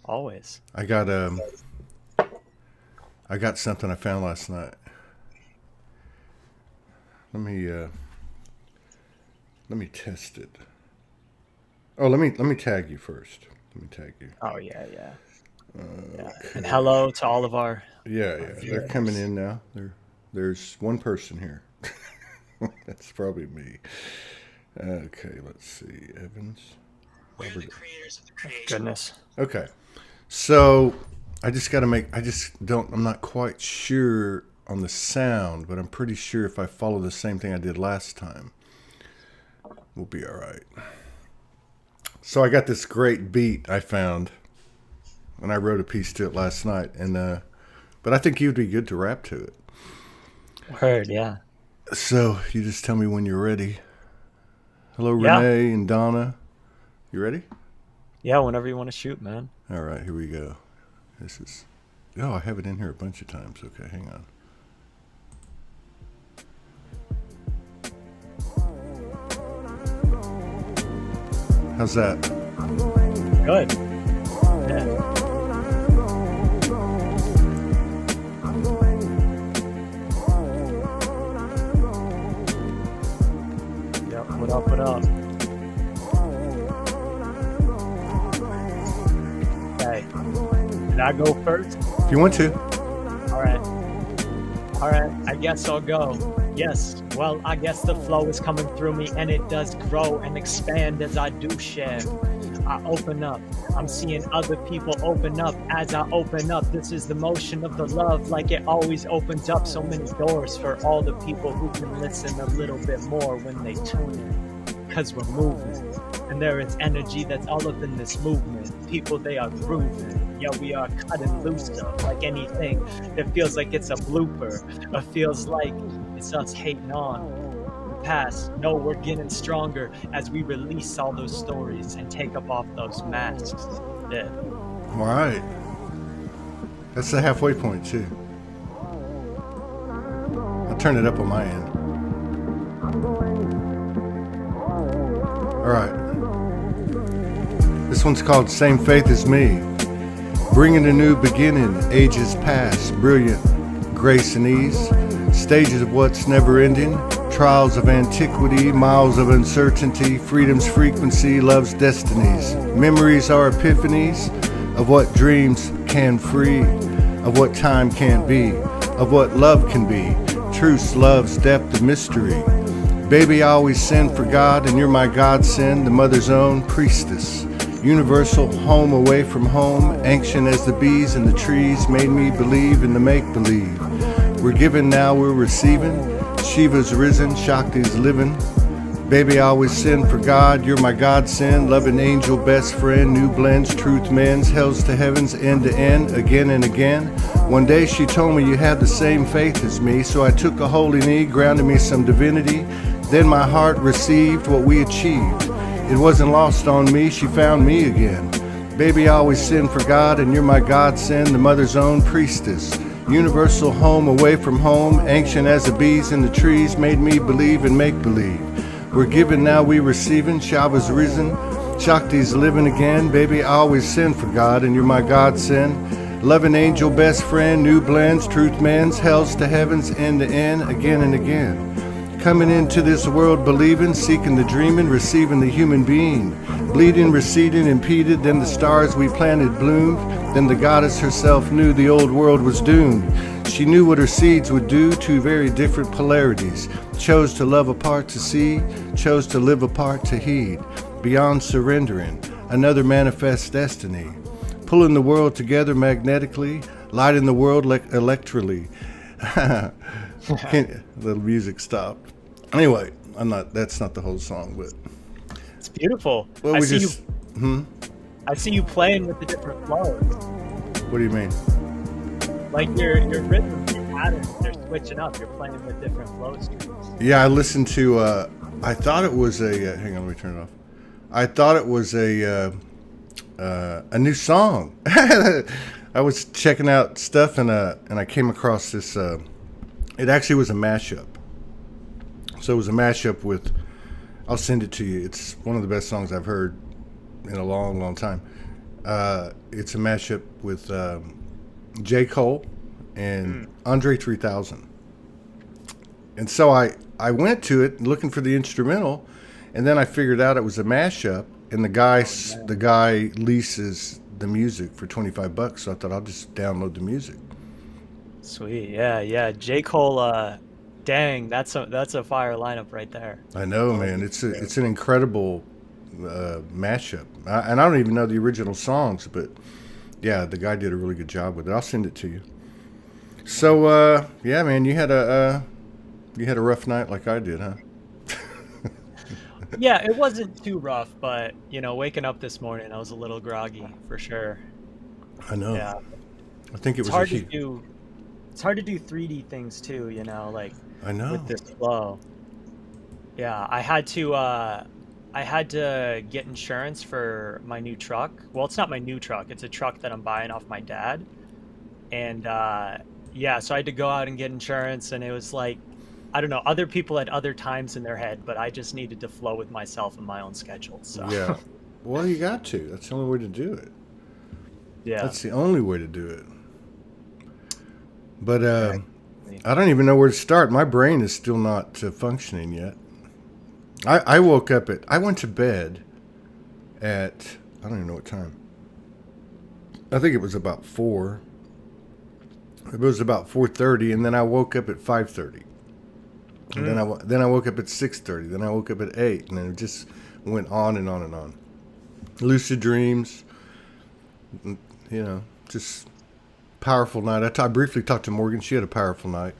Always. I got something I found last night. Let me test it. Oh, let me tag you first. Let me tag you. Oh yeah, yeah. Yeah. Okay. And hello to all of our Yeah. They're coming viewers. in now. There's one person here. That's probably me. Okay, let's see. Evans. We're the creators of the creation. Goodness. Okay. So I just got to I'm not quite sure on the sound, but I'm pretty sure if I follow the same thing I did last time, we'll be all right. So I got this great beat I found, and I wrote a piece to it last night, but I think you'd be good to rap to it. Word, yeah. So you just tell me when you're ready. Hello, Yeah. Renee and Donna. You ready? Yeah, whenever you want to shoot, man. All right, here we go. Oh, I have it in here a bunch of times. Okay, hang on. How's that? Good. Yeah. Yep, what up, what up? Okay. Can I go first? If you want to. All right, I guess I'll go. Yes, well, I guess the flow is coming through me, and it does grow and expand as I do share. I open up. I'm seeing other people open up as I open up. This is the motion of the love, like it always opens up so many doors for all the people who can listen a little bit more when they tune in. Because we're moving, and there is energy that's all up in this movement. People, they are grooving. Yeah, we are cutting loose up like anything that feels like it's a blooper, or feels like it's us hating on the past. No, we're getting stronger as we release all those stories and take up off those masks. Yeah. All right. That's the halfway point, too. I'll turn it up on my end. All right. This one's called Same Faith as Me. Bringing a new beginning, ages past, brilliant grace and ease, stages of what's never ending, trials of antiquity, miles of uncertainty, freedom's frequency, love's destinies. Memories are epiphanies of what dreams can free, of what time can't be, of what love can be, truth's love's depth of mystery. Baby, I always sin for God, and you're my godsend, the mother's own priestess. Universal home away from home, ancient as the bees in the trees, made me believe in the make-believe. We're giving, now we're receiving. Shiva's risen, Shakti's living. Baby, I always sin for God, you're my godsend, loving angel, best friend, new blends, truth mends, hells to heavens, end to end, again and again. One day she told me you had the same faith as me, so I took a holy knee, grounded me some divinity. Then my heart received what we achieved. It wasn't lost on me, she found me again. Baby, I always sin for God, and you're my godsend, the mother's own priestess. Universal home away from home, ancient as the bees in the trees, made me believe and make believe. We're giving, now we receiving, Shava's risen, Shakti's living again. Baby, I always sin for God, and you're my godsend. Loving angel, best friend, new blends, truth mends, hells to heavens, end to end, again and again. Coming into this world believing, seeking the dreaming, receiving the human being. Bleeding, receding, impeded, then the stars we planted bloomed. Then the goddess herself knew the old world was doomed. She knew what her seeds would do, two very different polarities. Chose to love apart to see, chose to live apart to heed. Beyond surrendering, another manifest destiny. Pulling the world together magnetically, lighting the world electrically. The music stopped. Anyway, that's not the whole song, but It's beautiful. well, I we see just I see you playing with the different flows. What do you mean? Like your rhythms, your patterns, they're switching up. You're playing with different flow streams. Yeah, I listened to I thought it was a hang on, let me turn it off. I thought it was a new song. I was checking out stuff and I came across this it actually was a mashup. So it was a mashup with, I'll send it to you. It's one of the best songs I've heard in a long, long time. It's a mashup with J. Cole and Andre 3000. And so I went to it looking for the instrumental, and then I figured out it was a mashup, and the guy leases the music for $25. So I thought I'll just download the music. Sweet. Yeah. J. Cole, dang, that's a fire lineup right there. I know, man. It's an incredible mashup, and I don't even know the original songs, but yeah, the guy did a really good job with it. I'll send it to you. So yeah, man, you had a rough night like I did, huh? Yeah, it wasn't too rough, but waking up this morning, I was a little groggy for sure. I know. Yeah, I think it it's was hard to do. It's hard to do 3D things too, like I know. with this flow. Yeah, I had to get insurance for my new truck. Well, it's not my new truck. It's a truck that I'm buying off my dad. And yeah, so I had to go out and get insurance, and it was like, I don't know, other people had other times in their head, but I just needed to flow with myself and my own schedule. So Yeah. Well, you got to. That's the only way to do it. yeah. That's the only way to do it. But Exactly. I don't even know where to start. My brain is still not functioning yet. I woke up I went to bed at, I don't even know what time. I think it was about 4. It was about 4:30, and then I woke up at 5:30. And then I woke up at 6:30. Then I woke up at 8, and then it just went on and on and on. Lucid dreams, just powerful night. I briefly talked to Morgan. She had a powerful night.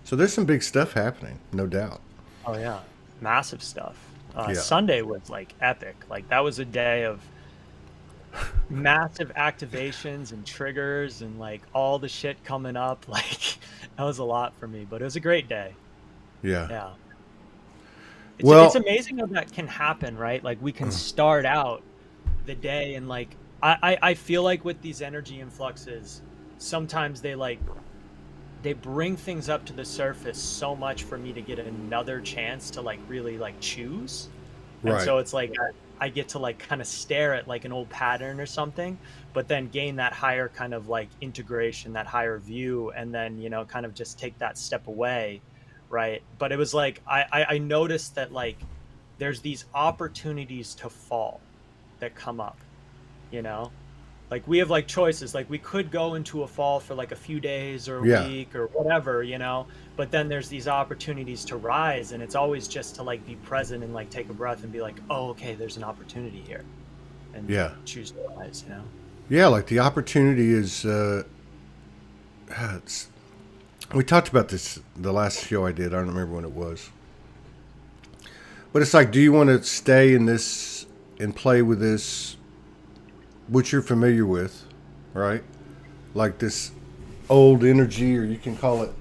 So there's some big stuff happening, no doubt. Oh yeah, massive stuff. Yeah. Sunday was like epic. Like that was a day of massive activations and triggers and like all the shit coming up. Like that was a lot for me, but it was a great day. Yeah. Yeah. Well- It's amazing how that can happen, right? Like we can start out the day and like I feel like with these energy influxes, sometimes they bring things up to the surface so much for me to get another chance to like really like choose. And Right. so it's like I get to like kind of stare at like an old pattern or something, but then gain that higher kind of like integration, that higher view, and then kind of just take that step away, right? But it was like I noticed that like there's these opportunities to fall that come up, like we have like choices. Like we could go into a fall for like a few days or a Yeah. week or whatever, but then there's these opportunities to rise, and it's always just to like be present and like take a breath and be like, oh, okay, there's an opportunity here, and Yeah. choose to rise. Yeah, like the opportunity is. We talked about this the last show I did. I don't remember when it was, but it's like, do you want to stay in this and play with this, which you're familiar with, right? Like this old energy, or you can call it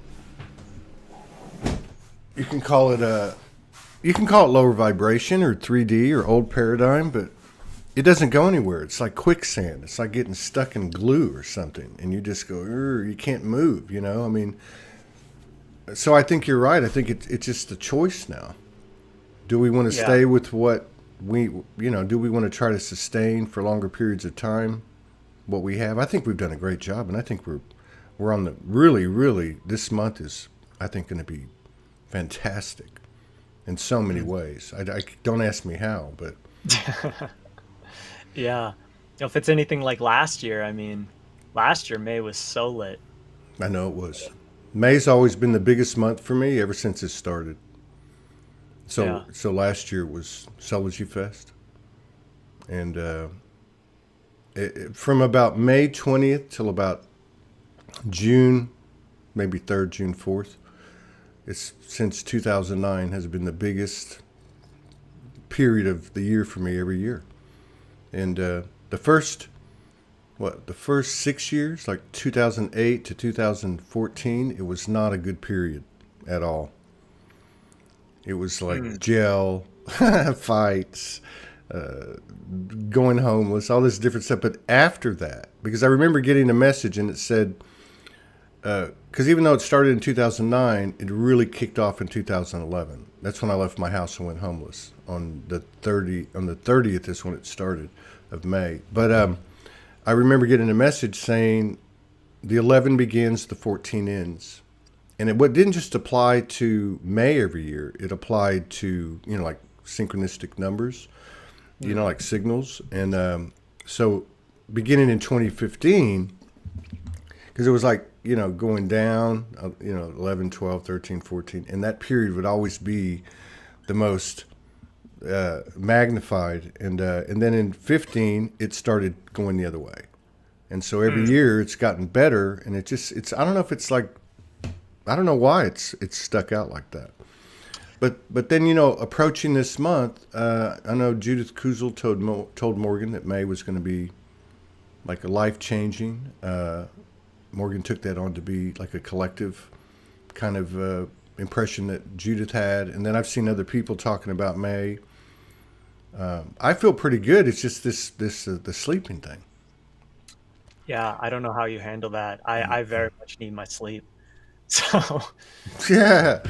lower vibration or 3D or old paradigm, but it doesn't go anywhere. It's like quicksand. It's like getting stuck in glue or something, and you just go, you can't move, I mean, so I think you're right. I think it's just a choice now. Do we want to Yeah. stay with what do we want to try to sustain for longer periods of time what we have? I think we've done a great job, and I think we're on the really, this month is, I think, going to be fantastic in so many ways. I don't ask me how, but Yeah. If it's anything like last year, I mean, last year May was so lit. I know it was. May's always been the biggest month for me ever since it started. So Yeah. so last year was Soulogy Fest, and from about May 20th till about June, maybe 3rd, June 4th, it's since 2009 has been the biggest period of the year for me every year. And the first 6 years, like 2008 to 2014, it was not a good period at all. It was like jail, fights, going homeless, all this different stuff. But after that, because I remember getting a message and it said, because even though it started in 2009, it really kicked off in 2011. That's when I left my house and went homeless. On the 30th is when it started of May. But I remember getting a message saying the 11 begins, the 14 ends. And it didn't just apply to May every year. It applied to, like synchronistic numbers, like signals. And so beginning in 2015, because it was like, going down, 11, 12, 13, 14. And that period would always be the most magnified. And then in 15, it started going the other way. And so every year it's gotten better. And it's I don't know if it's like, I don't know why it's stuck out like that. But then, approaching this month, I know Judith Kuzel told Morgan that May was going to be like a life-changing. Morgan took that on to be like a collective kind of impression that Judith had. And then I've seen other people talking about May. I feel pretty good. It's just the sleeping thing. Yeah, I don't know how you handle that. I very much need my sleep. So Yeah.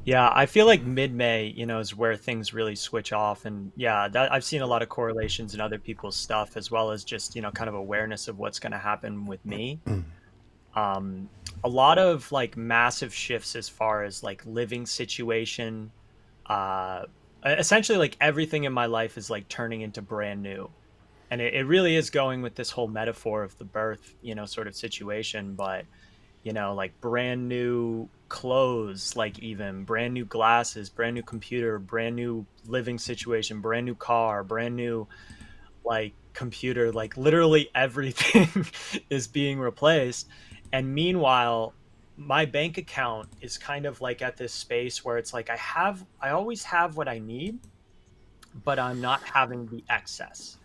yeah, I feel like mid-May, is where things really switch off. And yeah, I've seen a lot of correlations in other people's stuff, as well as just, kind of awareness of what's going to happen with me. A lot of like massive shifts as far as like living situation. Essentially like everything in my life is like turning into brand new. And it really is going with this whole metaphor of the birth, sort of situation. But, like brand new clothes, like even brand new glasses, brand new computer, brand new living situation, brand new car, brand new like computer, like literally everything is being replaced. And meanwhile, my bank account is kind of like at this space where it's like I always have what I need, but I'm not having the excess.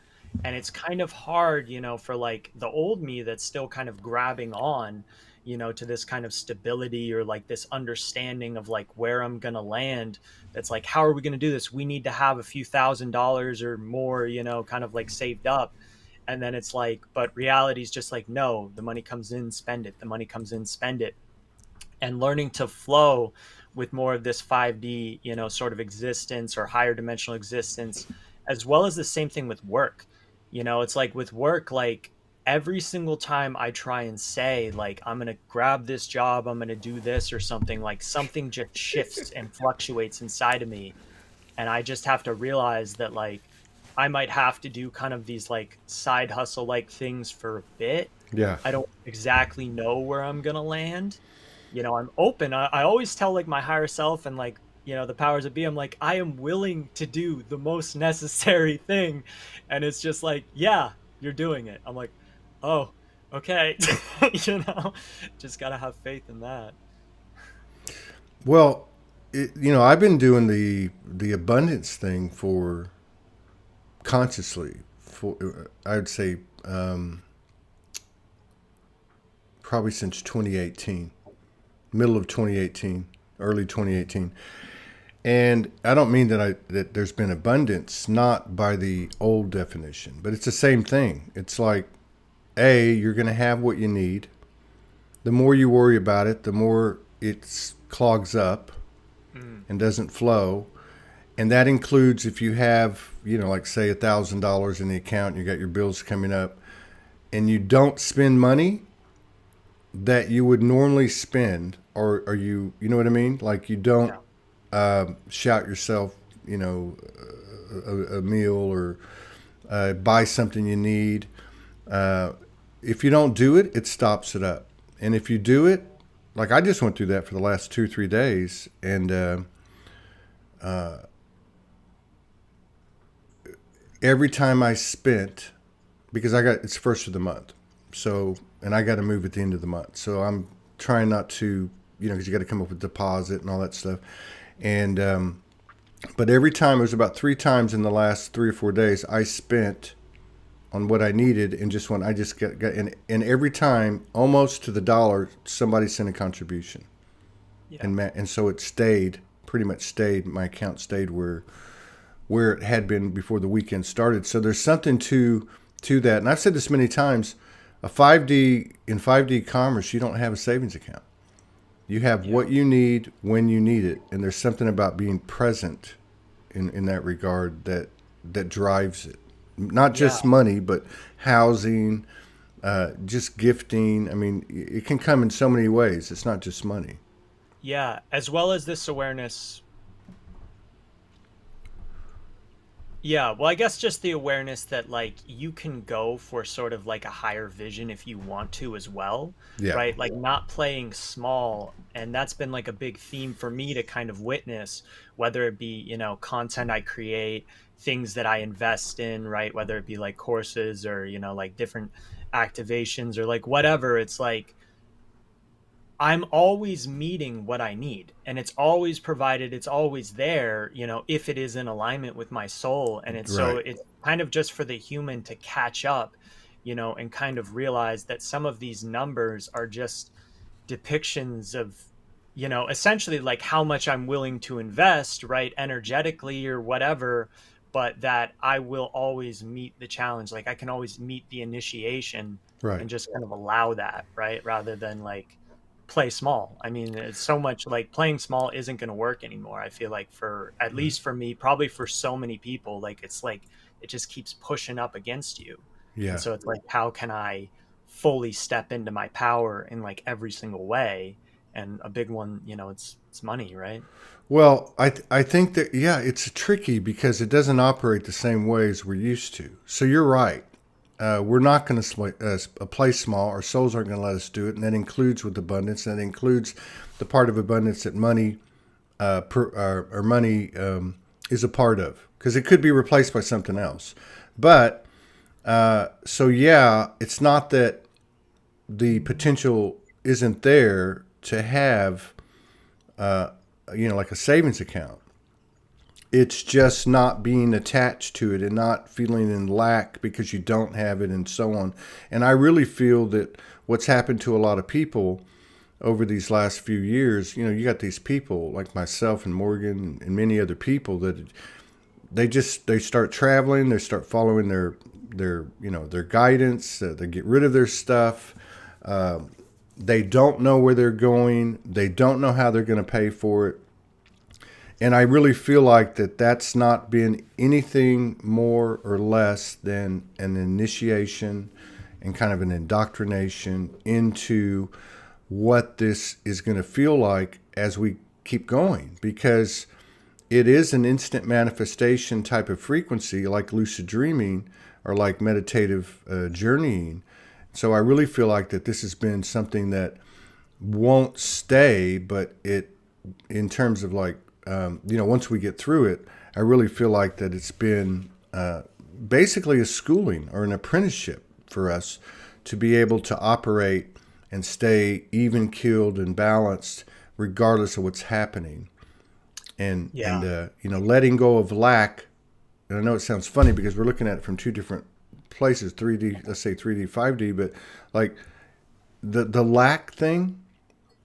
And it's kind of hard, for like the old me that's still kind of grabbing on, to this kind of stability or like this understanding of like where I'm going to land. That's like, how are we going to do this? We need to have a few $1,000s or more, kind of like saved up. And then it's like, but reality is just like, no, the money comes in, spend it. The money comes in, spend it. And learning to flow with more of this 5D, sort of existence or higher dimensional existence, as well as the same thing with work. It's like with work, like every single time I try and say like, I'm going to grab this job, I'm going to do this or something, like something just shifts and fluctuates inside of me. And I just have to realize that like, I might have to do kind of these like side hustle like things for a bit. Yeah. I don't exactly know where I'm going to land. I'm open. I always tell like my higher self and like, the powers that be, I'm like, I am willing to do the most necessary thing. And it's just like, yeah, you're doing it. I'm like, oh, okay. Just got to have faith in that. Well, I've been doing the abundance thing for consciously for, I would say, probably since 2018, middle of 2018, early 2018. And I don't mean that there's been abundance, not by the old definition, but it's the same thing. It's like, you're going to have what you need. The more you worry about it, the more it clogs up and doesn't flow. And that includes if you have, like say $1,000 in the account, you got your bills coming up, and you don't spend money that you would normally spend, or you know what I mean? Like you don't shout yourself, a meal or buy something you need. If you don't do it, it stops it up. And if you do it, like I just went through that for the last 2-3 days, and every time I spent, because it's first of the month, so, and I got to move at the end of the month, so I'm trying not to, because you got to come up with deposit and all that stuff, and but every time, it was about 3 times in the last 3 or 4 days, I spent on what I needed, and just when I just got and every time, almost to the dollar, somebody sent a contribution, and so it pretty much stayed. My account stayed where it had been before the weekend started. So there's something to that, and I've said this many times. In 5D commerce, you don't have a savings account. You have what you need when you need it, and there's something about being present in that regard that drives it. not Yeah. just money, but housing, just gifting. I mean, it can come in so many ways. It's not just money. Yeah, as well as this awareness. Yeah, well, I guess just the awareness that like you can go for sort of like a higher vision if you want to as well, Yeah. right? Like not playing small. And that's been like a big theme for me to kind of witness, whether it be, content I create, things that I invest in, right? Whether it be like courses or, like different activations or like whatever. It's like I'm always meeting what I need, and it's always provided, it's always there, if it is in alignment with my soul. And Right. it's kind of just for the human to catch up, and kind of realize that some of these numbers are just depictions of, essentially like how much I'm willing to invest, right, energetically or whatever, but that I will always meet the challenge. Like I can always meet the initiation Right. and just kind of allow that, right, rather than like play small. I mean, it's so much like playing small isn't going to work anymore. I feel like for at least for me, probably for so many people, like it's like it just keeps pushing up against you. And Yeah. so it's like, how can I fully step into my power in like every single way? And a big one, it's money, right? Well, I think that, yeah, it's tricky because it doesn't operate the same way as we're used to. So you're right. We're not going to play small. Our souls aren't going to let us do it, and that includes with abundance. And that includes the part of abundance that money, or money, is a part of, because it could be replaced by something else. But so yeah, it's not that the potential isn't there to have, like a savings account. It's just not being attached to it and not feeling in lack because you don't have it and so on. And I really feel that what's happened to a lot of people over these last few years, you got these people like myself and Morgan and many other people that they start traveling, they start following their guidance, they get rid of their stuff. They don't know where they're going. They don't know how they're going to pay for it. And I really feel like that's not been anything more or less than an initiation and kind of an indoctrination into what this is going to feel like as we keep going, because it is an instant manifestation type of frequency, like lucid dreaming or like meditative journeying. So I really feel like that this has been something that won't stay, but in terms of like, once we get through it, I really feel like that it's been basically a schooling or an apprenticeship for us to be able to operate and stay even keeled and balanced regardless of what's happening. Yeah. Letting go of lack. And I know it sounds funny because we're looking at it from two different places, 3D, let's say 3D, 5D, but like the lack thing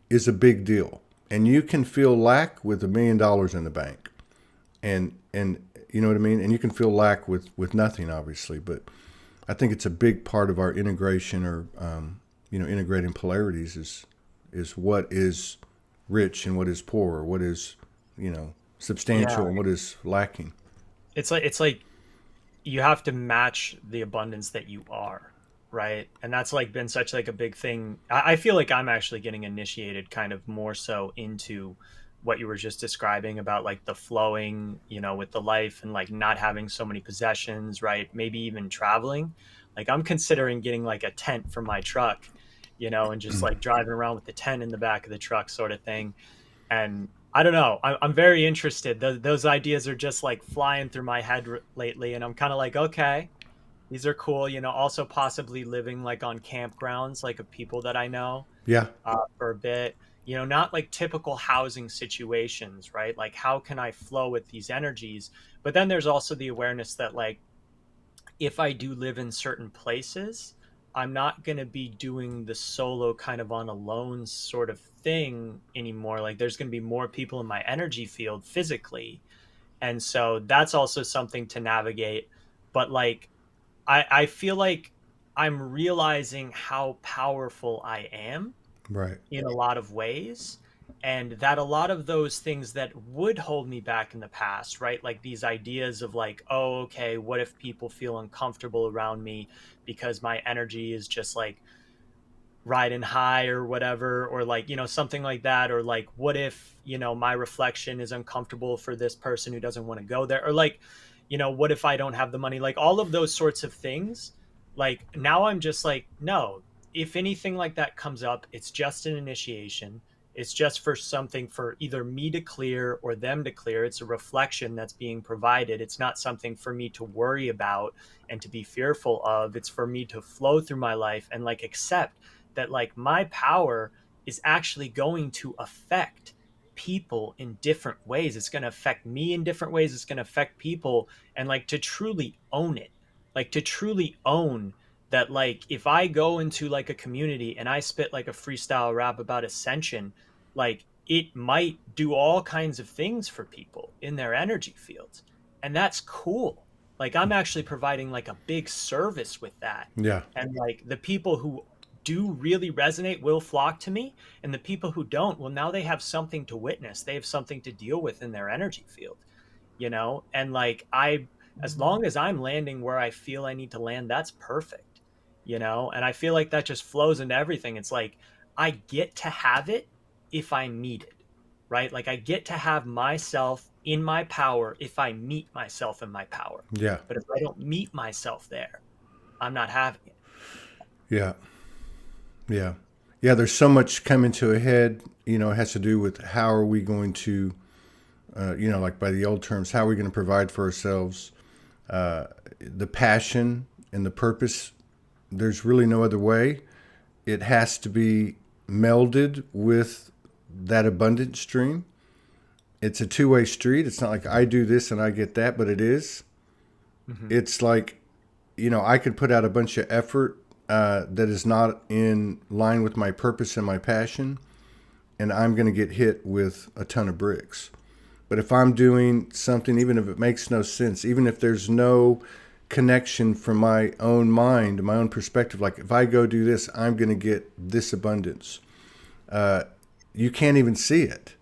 is a big deal. And you can feel lack with $1 million in the bank. And you know what I mean? And you can feel lack with nothing, obviously. But I think it's a big part of our integration, or integrating polarities is what is rich and what is poor, or what is, substantial Yeah. and what is lacking. It's like you have to match the abundance that you are, right? And that's like been such like a big thing. I feel like I'm actually getting initiated kind of more so into what you were just describing about like the flowing, with the life and like not having so many possessions, right? Maybe even traveling. Like I'm considering getting like a tent for my truck, and just like driving around with the tent in the back of the truck sort of thing. And I don't know. I'm very interested. Those ideas are just like flying through my head lately, and I'm kind of like, okay, these are cool. Also possibly living like on campgrounds, like of people that I know, Yeah. for a bit. Not like typical housing situations, right? Like how can I flow with these energies? But then there's also the awareness that like if I do live in certain places, I'm not going to be doing the solo kind of on a lone sort of thing anymore. Like there's going to be more people in my energy field physically. And so that's also something to navigate. But like, I feel like I'm realizing how powerful I am Right. in a lot of ways. And that a lot of those things that would hold me back in the past, right? Like these ideas of like, oh, okay, what if people feel uncomfortable around me because my energy is just like riding high or whatever, or like, something like that, or like, what if, my reflection is uncomfortable for this person who doesn't want to go there, or like, what if I don't have the money, like all of those sorts of things. Like now I'm just like, no, if anything like that comes up, it's just an initiation. It's just for something for either me to clear or them to clear. It's a reflection that's being provided. It's not something for me to worry about and to be fearful of. It's for me to flow through my life and like accept that like my power is actually going to affect people in different ways. It's going to affect me in different ways. It's going to affect people, and like to truly own it, like to truly own that, like if I go into like a community and I spit like a freestyle rap about ascension, like it might do all kinds of things for people in their energy fields. And that's cool. Like I'm actually providing like a big service with that. Yeah. And like the people who do really resonate will flock to me, and the people who don't, well, now they have something to witness, they have something to deal with in their energy field, and like as long as I'm landing where I feel I need to land, that's perfect. And I feel like that just flows into everything. It's like I get to have it if I meet it, right? Like I get to have myself in my power if I meet myself in my power. Yeah. But if I don't meet myself there, I'm not having it. Yeah. Yeah. Yeah. There's so much coming to a head, it has to do with how are we going to, like by the old terms, how are we going to provide for ourselves? The passion and the purpose, there's really no other way. It has to be melded with that abundant stream. It's a two-way street. It's not like I do this and I get that, but it is. Mm-hmm. It's like, I could put out a bunch of effort that is not in line with my purpose and my passion, and I'm going to get hit with a ton of bricks. But if I'm doing something, even if it makes no sense, even if there's no connection from my own mind, my own perspective, like if I go do this, I'm going to get this abundance. You can't even see it.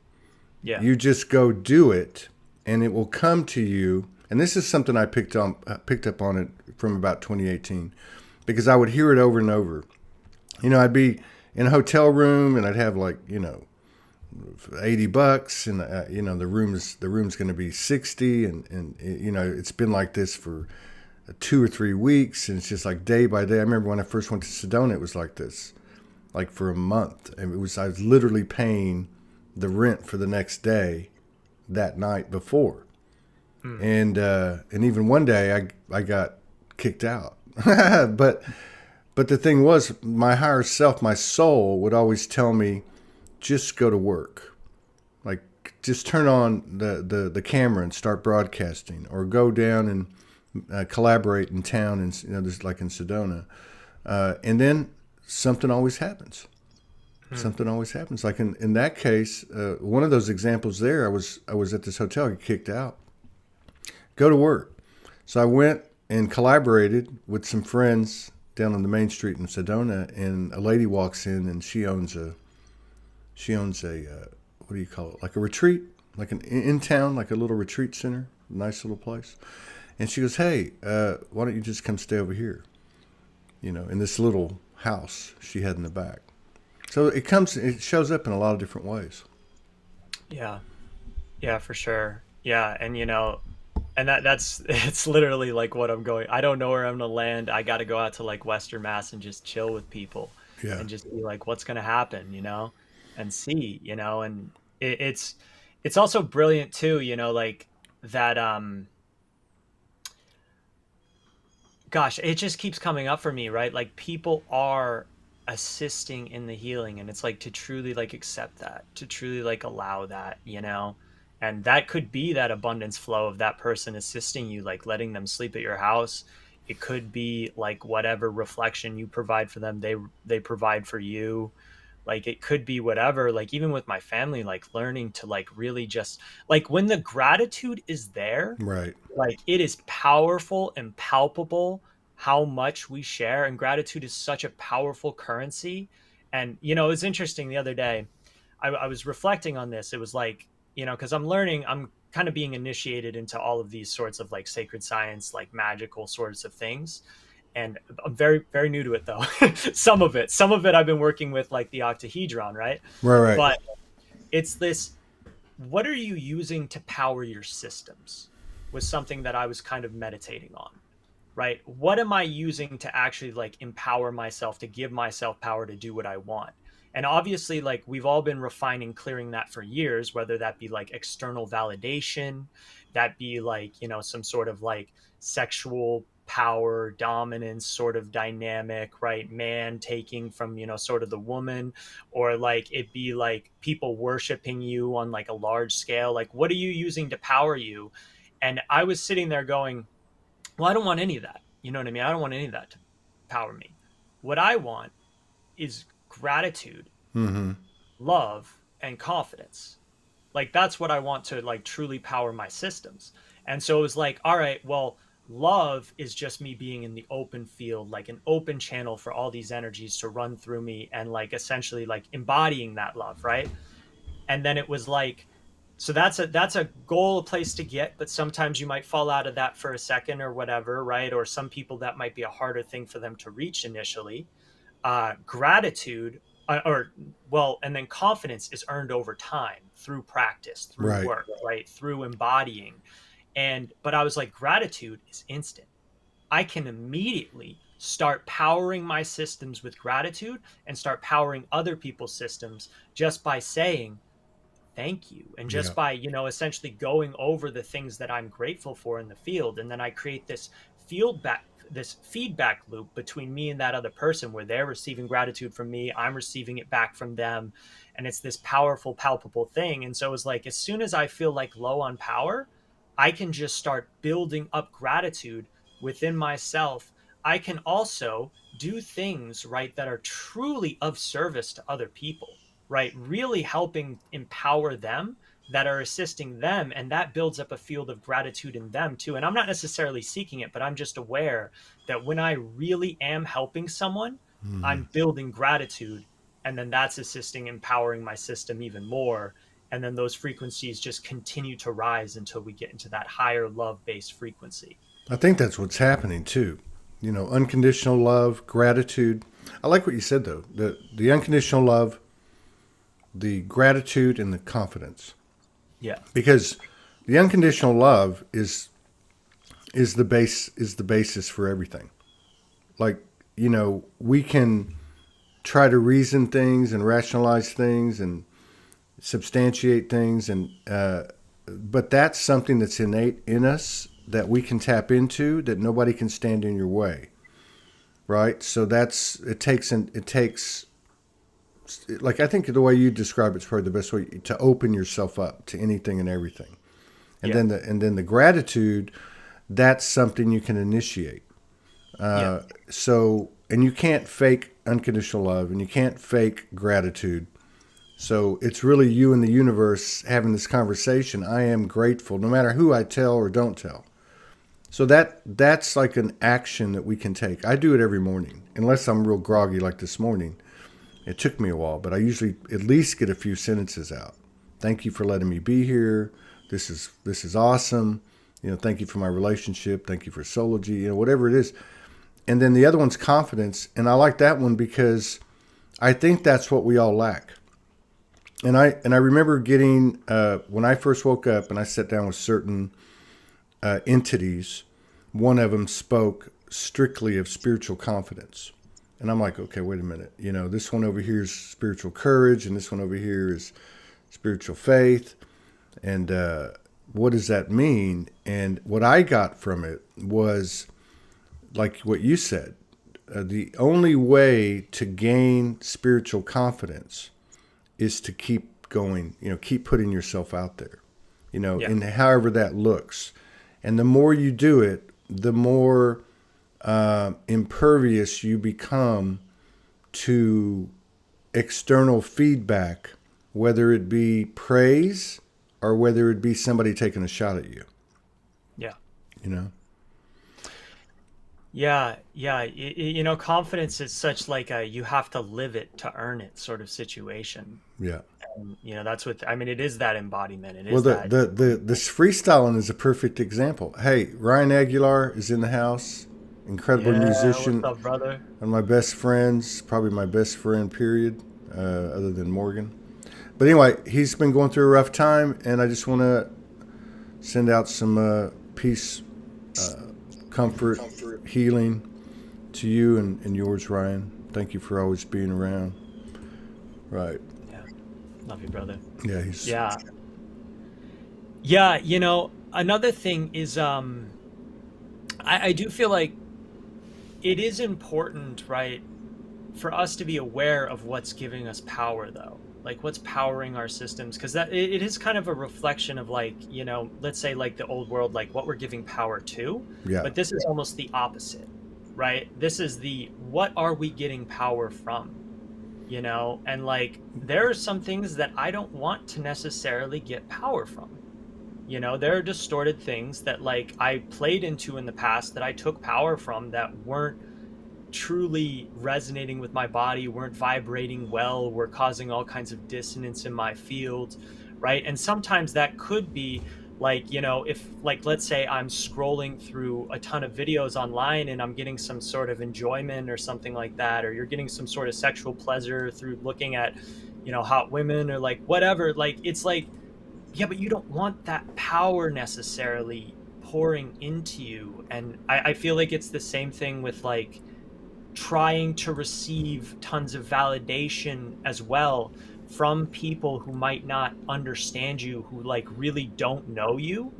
Yeah. You just go do it, and it will come to you. And this is something I picked up on it from about 2018, because I would hear it over and over. I'd be in a hotel room and I'd have like, $80, and the room's going to be 60, and it's been like this for 2 or 3 weeks, and it's just like day by day. I remember when I first went to Sedona, it was like this, like for a month, and I was literally paying the rent for the next day that night before. And even one day I got kicked out. but the thing was, my higher self, my soul, would always tell me, just go to work. Like, just turn on the camera and start broadcasting, or go down and collaborate in town, and there's like in Sedona. And then something always happens. Something always happens. Like in that case, one of those examples there, I was at this hotel, I got kicked out. Go to work. So I went and collaborated with some friends down on the main street in Sedona, and a lady walks in, and she owns a what do you call it? Like a retreat, like an in town, like a little retreat center, nice little place. And she goes, "Hey, why don't you just come stay over here? In this little house she had in the back." So it shows up in a lot of different ways. Yeah. Yeah, for sure. Yeah. And and that's it's literally like what I'm going. I don't know where I'm gonna land. I got to go out to like Western Mass and just chill with people, Yeah. and just be like, what's gonna happen, and see, and it's also brilliant too, like that. Gosh, it just keeps coming up for me, right? Like people are assisting in the healing, and it's like to truly like accept that, to truly like allow that, and that could be that abundance flow of that person assisting you, like letting them sleep at your house. It could be like whatever reflection you provide for them, they provide for you. Like it could be whatever, like even with my family, like learning to like really just like when the gratitude is there, Right. like it is powerful and palpable how much we share, and gratitude is such a powerful currency. And it's interesting, the other day I was reflecting on this. It was like, because I'm kind of being initiated into all of these sorts of like sacred science, like magical sorts of things. And I'm very, very new to it though. Some of it I've been working with, like the octahedron, right? Right. But it's this, what are you using to power your systems, was something that I was kind of meditating on, right? What am I using to actually like empower myself, to give myself power to do what I want? And obviously, like, we've all been refining, clearing that for years, whether that be like external validation, that be like, some sort of like sexual power dominance sort of dynamic, right? Man taking from, sort of the woman, or like it be like people worshiping you on like a large scale. Like, what are you using to power you? And I was sitting there going, well, I don't want any of that. You know what I mean? I don't want any of that to power me. What I want is gratitude, Mm-hmm. love, and confidence. Like, that's what I want to like truly power my systems. And so it was like, all right, well, love is just me being in the open field, like an open channel for all these energies to run through me, and like essentially like embodying that love, right? And then it was like, so that's a goal, a place to get, but sometimes you might fall out of that for a second or whatever, right? Or some people, that might be a harder thing for them to reach initially. Gratitude, or well, and then confidence is earned over time through practice, through Right. work, right? Through embodying. But I was like, gratitude is instant. I can immediately start powering my systems with gratitude and start powering other people's systems just by saying thank you, and Yeah. just by essentially going over the things that I'm grateful for in the field. And then I create this feedback loop between me and that other person, where they're receiving gratitude from me, I'm receiving it back from them, and it's this powerful, palpable thing. And so it was like, as soon as I feel like low on power, I can just start building up gratitude within myself. I can also do things, right, that are truly of service to other people, right? Really helping empower them, that are assisting them. And that builds up a field of gratitude in them too. And I'm not necessarily seeking it, but I'm just aware that when I really am helping someone, Mm-hmm. I'm building gratitude. And then that's assisting, empowering my system even more. And then those frequencies just continue to rise until we get into that higher love-based frequency. I think that's what's happening too. Unconditional love, gratitude. I like what you said though. The unconditional love, the gratitude, and the confidence. Yeah. Because the unconditional love is the basis for everything. Like, we can try to reason things and rationalize things and substantiate things, and but that's something that's innate in us that we can tap into, that nobody can stand in your way, right? So it takes like, I think the way you describe it's probably the best way, to open yourself up to anything and everything. And Yeah. then the gratitude, that's something you can initiate. Yeah. So, and you can't fake unconditional love, and you can't fake gratitude. So it's really you and the universe having this conversation. I am grateful, no matter who I tell or don't tell. So that's like an action that we can take. I do it every morning, unless I'm real groggy like this morning. It took me a while, but I usually at least get a few sentences out. Thank you for letting me be here. This is awesome. Thank you for my relationship. Thank you for Soulogy. Whatever it is. And then the other one's confidence, and I like that one because I think that's what we all lack. And I remember getting when I first woke up and I sat down with certain entities. One of them spoke strictly of spiritual confidence. And I'm like, okay, wait a minute. This one over here is spiritual courage, and this one over here is spiritual faith. And what does that mean? And what I got from it was, like what you said, the only way to gain spiritual confidence is to keep going, keep putting yourself out there, Yeah. in however that looks. And the more you do it, the more impervious you become to external feedback, whether it be praise or whether it be somebody taking a shot at you. Yeah. You know? Yeah, yeah. Confidence is such like a you have to live it to earn it sort of situation. Yeah. And, that's what, I mean, it is that embodiment. It Well, is that. this freestyling is a perfect example. Hey, Ryan Aguilar is in the house, incredible Yeah. What's musician, up, brother? one of my best friends, probably my best friend, period, other than Morgan. But anyway, he's been going through a rough time, and I just want to send out some peace, comfort, healing to you and yours, Ryan. Thank you for always being around. Right. Yeah. Love you, brother. Yeah, he's. Yeah. Yeah. Another thing is, I do feel like it is important, right, for us to be aware of what's giving us power, though. Like what's powering our systems, because that it is kind of a reflection of, like, let's say like the old world, like what we're giving power to. Yeah. But this is almost the opposite, right? This is what are we getting power from? And like there are some things that I don't want to necessarily get power from. There are distorted things that, like, I played into in the past that I took power from that weren't truly resonating with my body, weren't vibrating well, were causing all kinds of dissonance in my field, right? And sometimes that could be like, if, like, let's say I'm scrolling through a ton of videos online and I'm getting some sort of enjoyment or something like that, or you're getting some sort of sexual pleasure through looking at, hot women or like whatever, like, it's like, yeah, but you don't want that power necessarily pouring into you. And I feel like it's the same thing with, like, trying to receive tons of validation as well from people who might not understand you, who, like, really don't know you.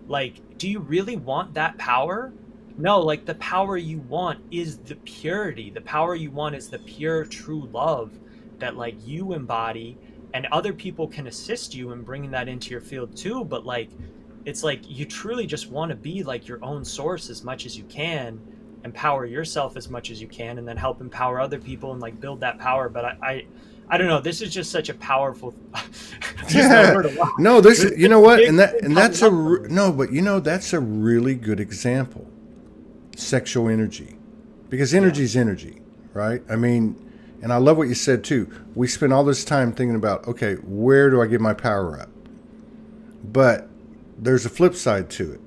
Like, do you really want that power? No, like, the power you want is the purity. The power you want is the pure, true love that, like, you embody, and other people can assist you in bringing that into your field too. But, like, it's like you truly just want to be like your own source as much as you can, empower yourself as much as you can, and then help empower other people and, like, build that power. But I don't know, this is just such a powerful No, this, you know what, that's a really good example. Sexual energy, because energy is energy, right? I mean, and I love what you said too. We spend all this time thinking about, okay, where do I get my power up? But there's a flip side to it.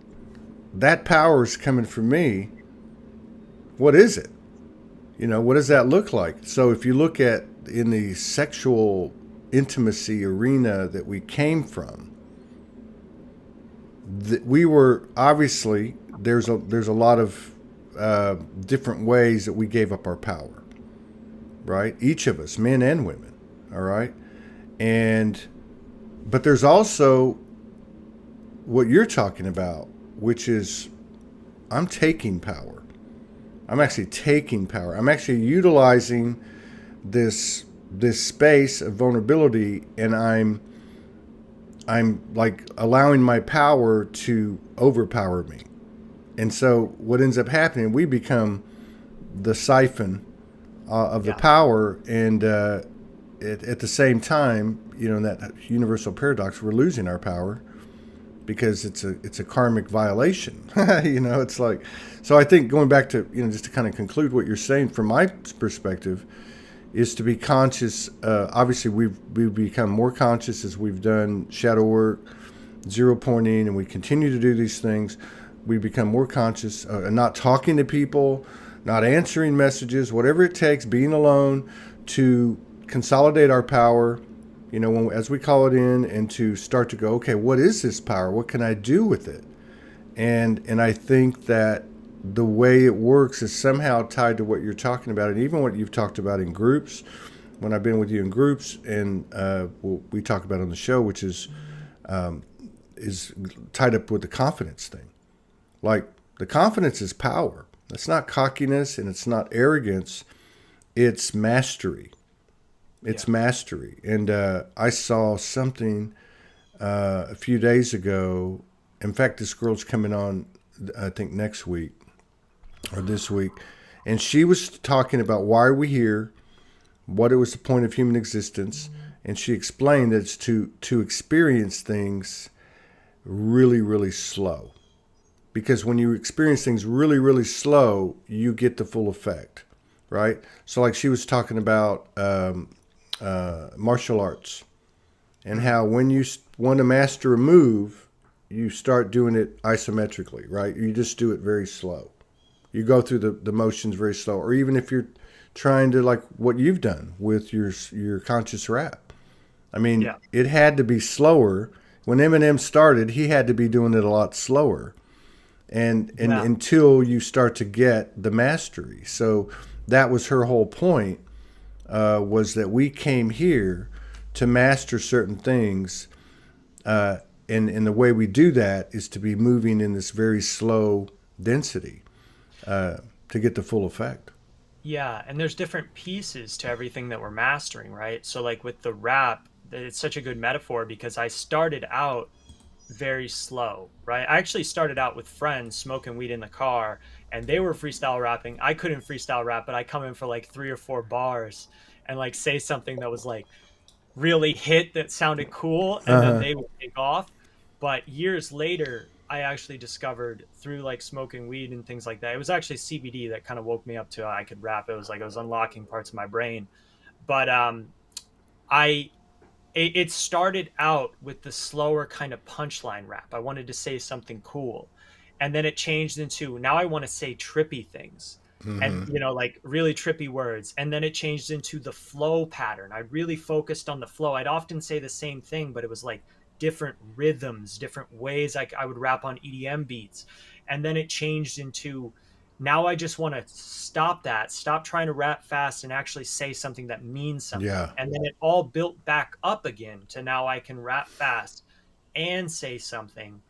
That power is coming from me. What is it? What does that look like? So if you look at in the sexual intimacy arena that we came from, we were obviously, there's a lot of different ways that we gave up our power. Right? Each of us, men and women. All right. But there's also what you're talking about, which is I'm taking power. I'm actually taking power. I'm actually utilizing this space of vulnerability, and I'm like allowing my power to overpower me. And so what ends up happening, we become the siphon of the power, and at the same time, in that universal paradox, we're losing our power because it's a karmic violation. It's like, so I think going back to, just to kind of conclude what you're saying from my perspective, is to be conscious. Obviously, we've become more conscious as we've done shadow work, zero pointing, and we continue to do these things. We become more conscious, not talking to people, not answering messages, whatever it takes, being alone to consolidate our power, as we call it in, and to start to go, okay, what is this power? What can I do with it? And I think that the way it works is somehow tied to what you're talking about, and even what you've talked about in groups, when I've been with you in groups, and what we talk about on the show, which is tied up with the confidence thing. Like, the confidence is power. It's not cockiness, and it's not arrogance. It's mastery. It's mastery. And I saw something a few days ago. In fact, this girl's coming on, I think, next week or this week. And she was talking about why are we here, what it was the point of human existence. And she explained that it's to experience things really, really slow. Because when you experience things really, really slow, you get the full effect, right? So like she was talking about martial arts, and how when you want to master a move, you start doing it isometrically, right? You just do it very slow. You go through the motions very slow. Or even if you're trying to, like what you've done with your conscious rap. I mean, Yeah. it had to be slower. When Eminem started, he had to be doing it a lot slower. And Yeah. until you start to get the mastery. So that was her whole point, was that we came here to master certain things. And the way we do that is to be moving in this very slow density to get the full effect. Yeah, and there's different pieces to everything that we're mastering, right? So like with the rap, it's such a good metaphor because I started out very slow, right? I actually started out with friends smoking weed in the car and they were freestyle rapping. I couldn't freestyle rap, but I come in for like 3 or 4 bars and like say something that was like really hit that sounded cool and then Uh-huh. they would take off. But years later, I actually discovered through like smoking weed and things like that. It was actually CBD that kind of woke me up to I could rap. It was like I was unlocking parts of my brain. But I it started out with the slower kind of punchline rap. I wanted to say something cool. And then it changed into now I want to say trippy things and, Mm-hmm. like really trippy words. And then it changed into the flow pattern. I really focused on the flow. I'd often say the same thing, but it was like different rhythms, different ways I would rap on EDM beats. And then it changed into now I just want to stop trying to rap fast and actually say something that means something. Yeah. And then it all built back up again to now I can rap fast and say something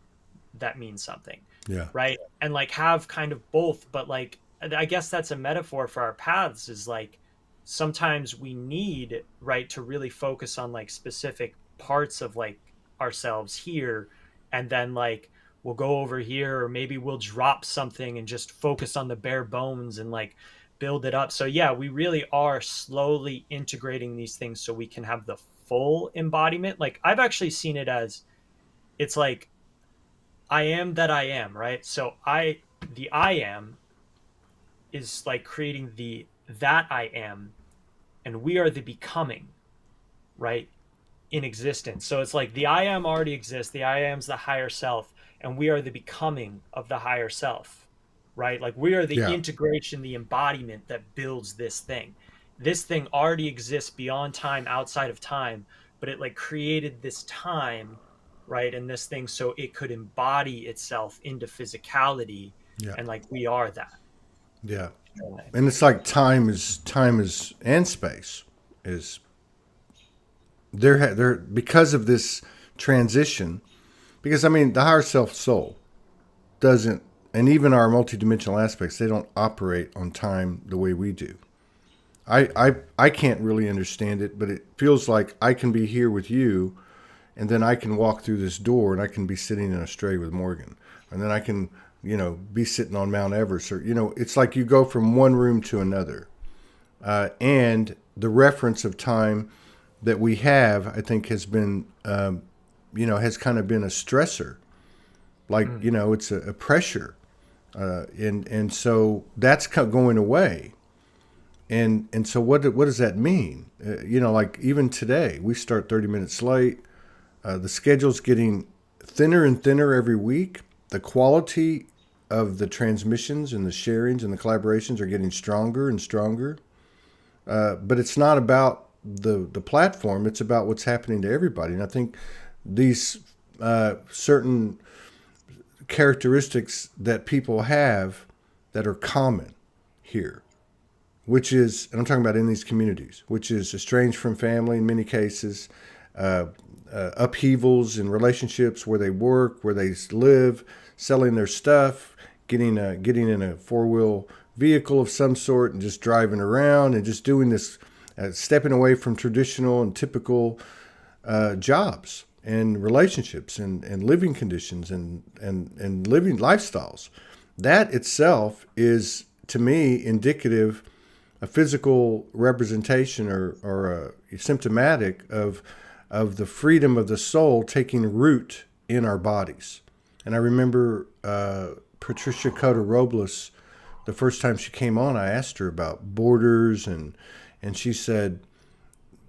that means something. Yeah. Right. And like have kind of both. But like, I guess that's a metaphor for our paths is like sometimes we need, right, to really focus on like specific parts of like ourselves here. And then like, we'll go over here or maybe we'll drop something and just focus on the bare bones and like build it up. So yeah, we really are slowly integrating these things so we can have the full embodiment. Like I've actually seen it as it's like I am that I am, right? So the I am is like creating the that I am and we are the becoming, right? In existence. So it's like the I am already exists. The I am's the higher self, and we are the becoming of the higher self, right? Like we are the Yeah. integration, the embodiment that builds this thing. This thing already exists beyond time, outside of time, but it like created this time, right? And this thing so it could embody itself into physicality, Yeah. and like we are that. Yeah. And it's like time is and space is there because of this transition. Because I mean, the higher self soul doesn't, and even our multidimensional aspects, they don't operate on time the way we do. I can't really understand it, but it feels like I can be here with you, and then I can walk through this door, and I can be sitting in Australia with Morgan, and then I can, be sitting on Mount Everest, or it's like you go from one room to another, and the reference of time that we have, I think, has been, has kind of been a stressor, like it's a pressure, and so that's going away. And so what does that mean? Like even today, we start 30 minutes late. The schedule's getting thinner and thinner every week. The quality of the transmissions and the sharings and the collaborations are getting stronger and stronger. But it's not about the platform. It's about what's happening to everybody. And I think these certain characteristics that people have that are common here, which is, and I'm talking about in these communities, which is estranged from family in many cases, upheavals in relationships where they work, where they live, selling their stuff, getting in a four-wheel vehicle of some sort and just driving around and just doing this, stepping away from traditional and typical jobs and relationships and living conditions and living lifestyles. That itself is, to me, indicative, a physical representation or symptomatic of the freedom of the soul taking root in our bodies. And I remember Patricia Cota Robles, the first time she came on, I asked her about borders, and she said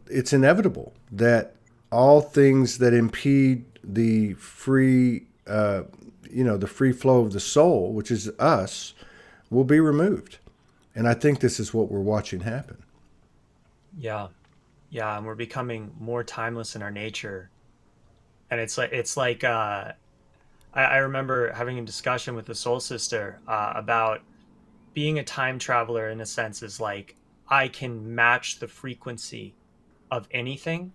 it's inevitable that all things that impede the free, the free flow of the soul, which is us, will be removed. And I think this is what we're watching happen. Yeah. Yeah. And we're becoming more timeless in our nature. And it's like, I remember having a discussion with a soul sister about being a time traveler in a sense is like I can match the frequency of anything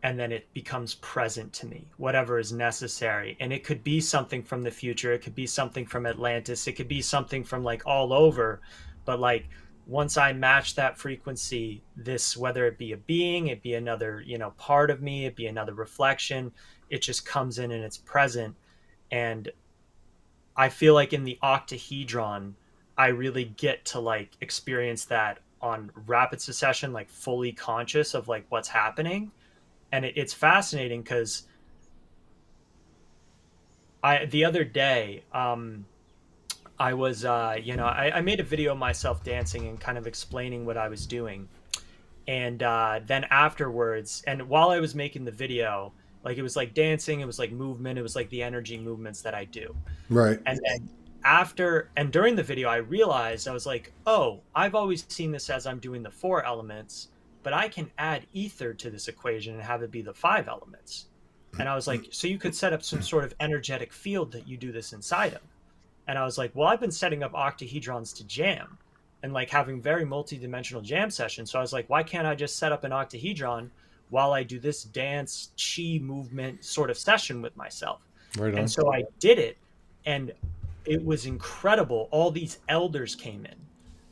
and then it becomes present to me, whatever is necessary. And it could be something from the future, it could be something from Atlantis, it could be something from like all over. But like once I match that frequency, this, whether it be a being, it be another, part of me, it be another reflection, it just comes in and it's present. And I feel like in the octahedron, I really get to like experience that on rapid succession, like fully conscious of like what's happening. And it's fascinating because the other day, I was, I made a video of myself dancing and kind of explaining what I was doing. And then afterwards, and while I was making the video, like it was like dancing, it was like movement, it was like the energy movements that I do. Right. And then after and during the video, I realized I was like, oh, I've always seen this as I'm doing the 4 elements, but I can add ether to this equation and have it be the 5 elements. And I was like, so you could set up some sort of energetic field that you do this inside of. And I was like, well, I've been setting up octahedrons to jam and like having very multi-dimensional jam sessions. So I was like, why can't I just set up an octahedron while I do this dance chi movement sort of session with myself? Right on. And so I did it, and it was incredible. All these elders came in,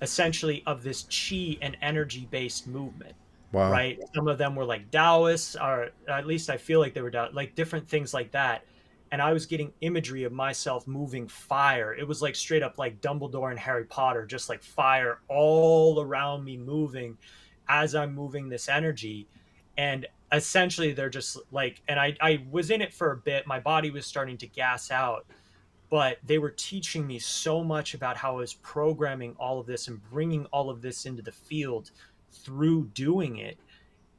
essentially of this chi and energy based movement. Wow. Right? Some of them were like Taoists, or at least I feel like they were like different things like that. And I was getting imagery of myself moving fire. It was like straight up like Dumbledore and Harry Potter, just like fire all around me moving as I'm moving this energy. And essentially they're just like, and I was in it for a bit. My body was starting to gas out, but they were teaching me so much about how I was programming all of this and bringing all of this into the field through doing it,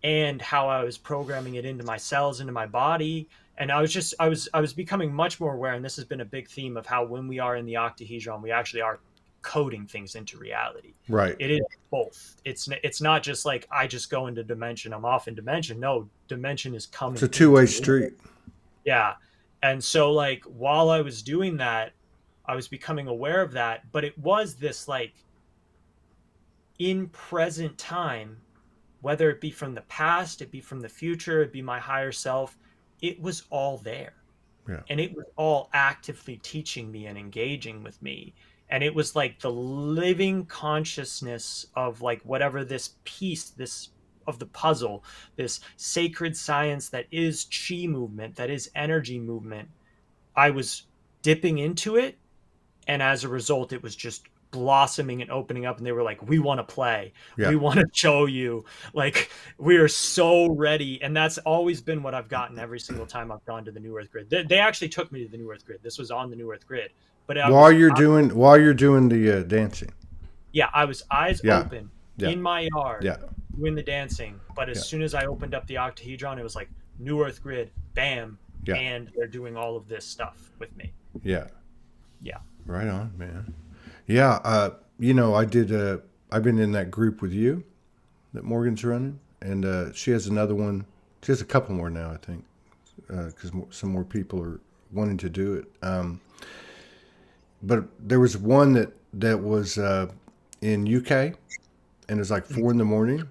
and how I was programming it into my cells, into my body. And I was becoming much more aware. And this has been a big theme of how when we are in the octahedron, we actually are coding things into reality. Right. It is both. It's not just like I just go into dimension, I'm off in dimension. No, dimension is coming. It's a two-way street. Yeah. And so like while I was doing that, I was becoming aware of that, but it was this like in present time, whether it be from the past, it be from the future, it be my higher self, it was all there. Yeah. And it was all actively teaching me and engaging with me. And it was like the living consciousness of like whatever this piece, this of the puzzle, this sacred science that is chi movement, that is energy movement. I was dipping into it. And as a result, it was just blossoming and opening up. And they were like, we want to play. Yeah. We want to show you, like, we are so ready. And that's always been what I've gotten every single time I've gone to the New Earth Grid. They actually took me to the New Earth Grid. This was on the New Earth Grid. But while you're doing the dancing. Yeah, I was eyes open in my yard Yeah. doing the dancing. But as soon as I opened up the octahedron, it was like New Earth Grid, bam. Yeah. And they're doing all of this stuff with me. Yeah. Yeah. Right on, man. Yeah. I've been in that group with you that Morgan's running, and she has another one. She has a couple more now, I think, because some more people are wanting to do it. But there was one that was in UK, and it was like 4 a.m,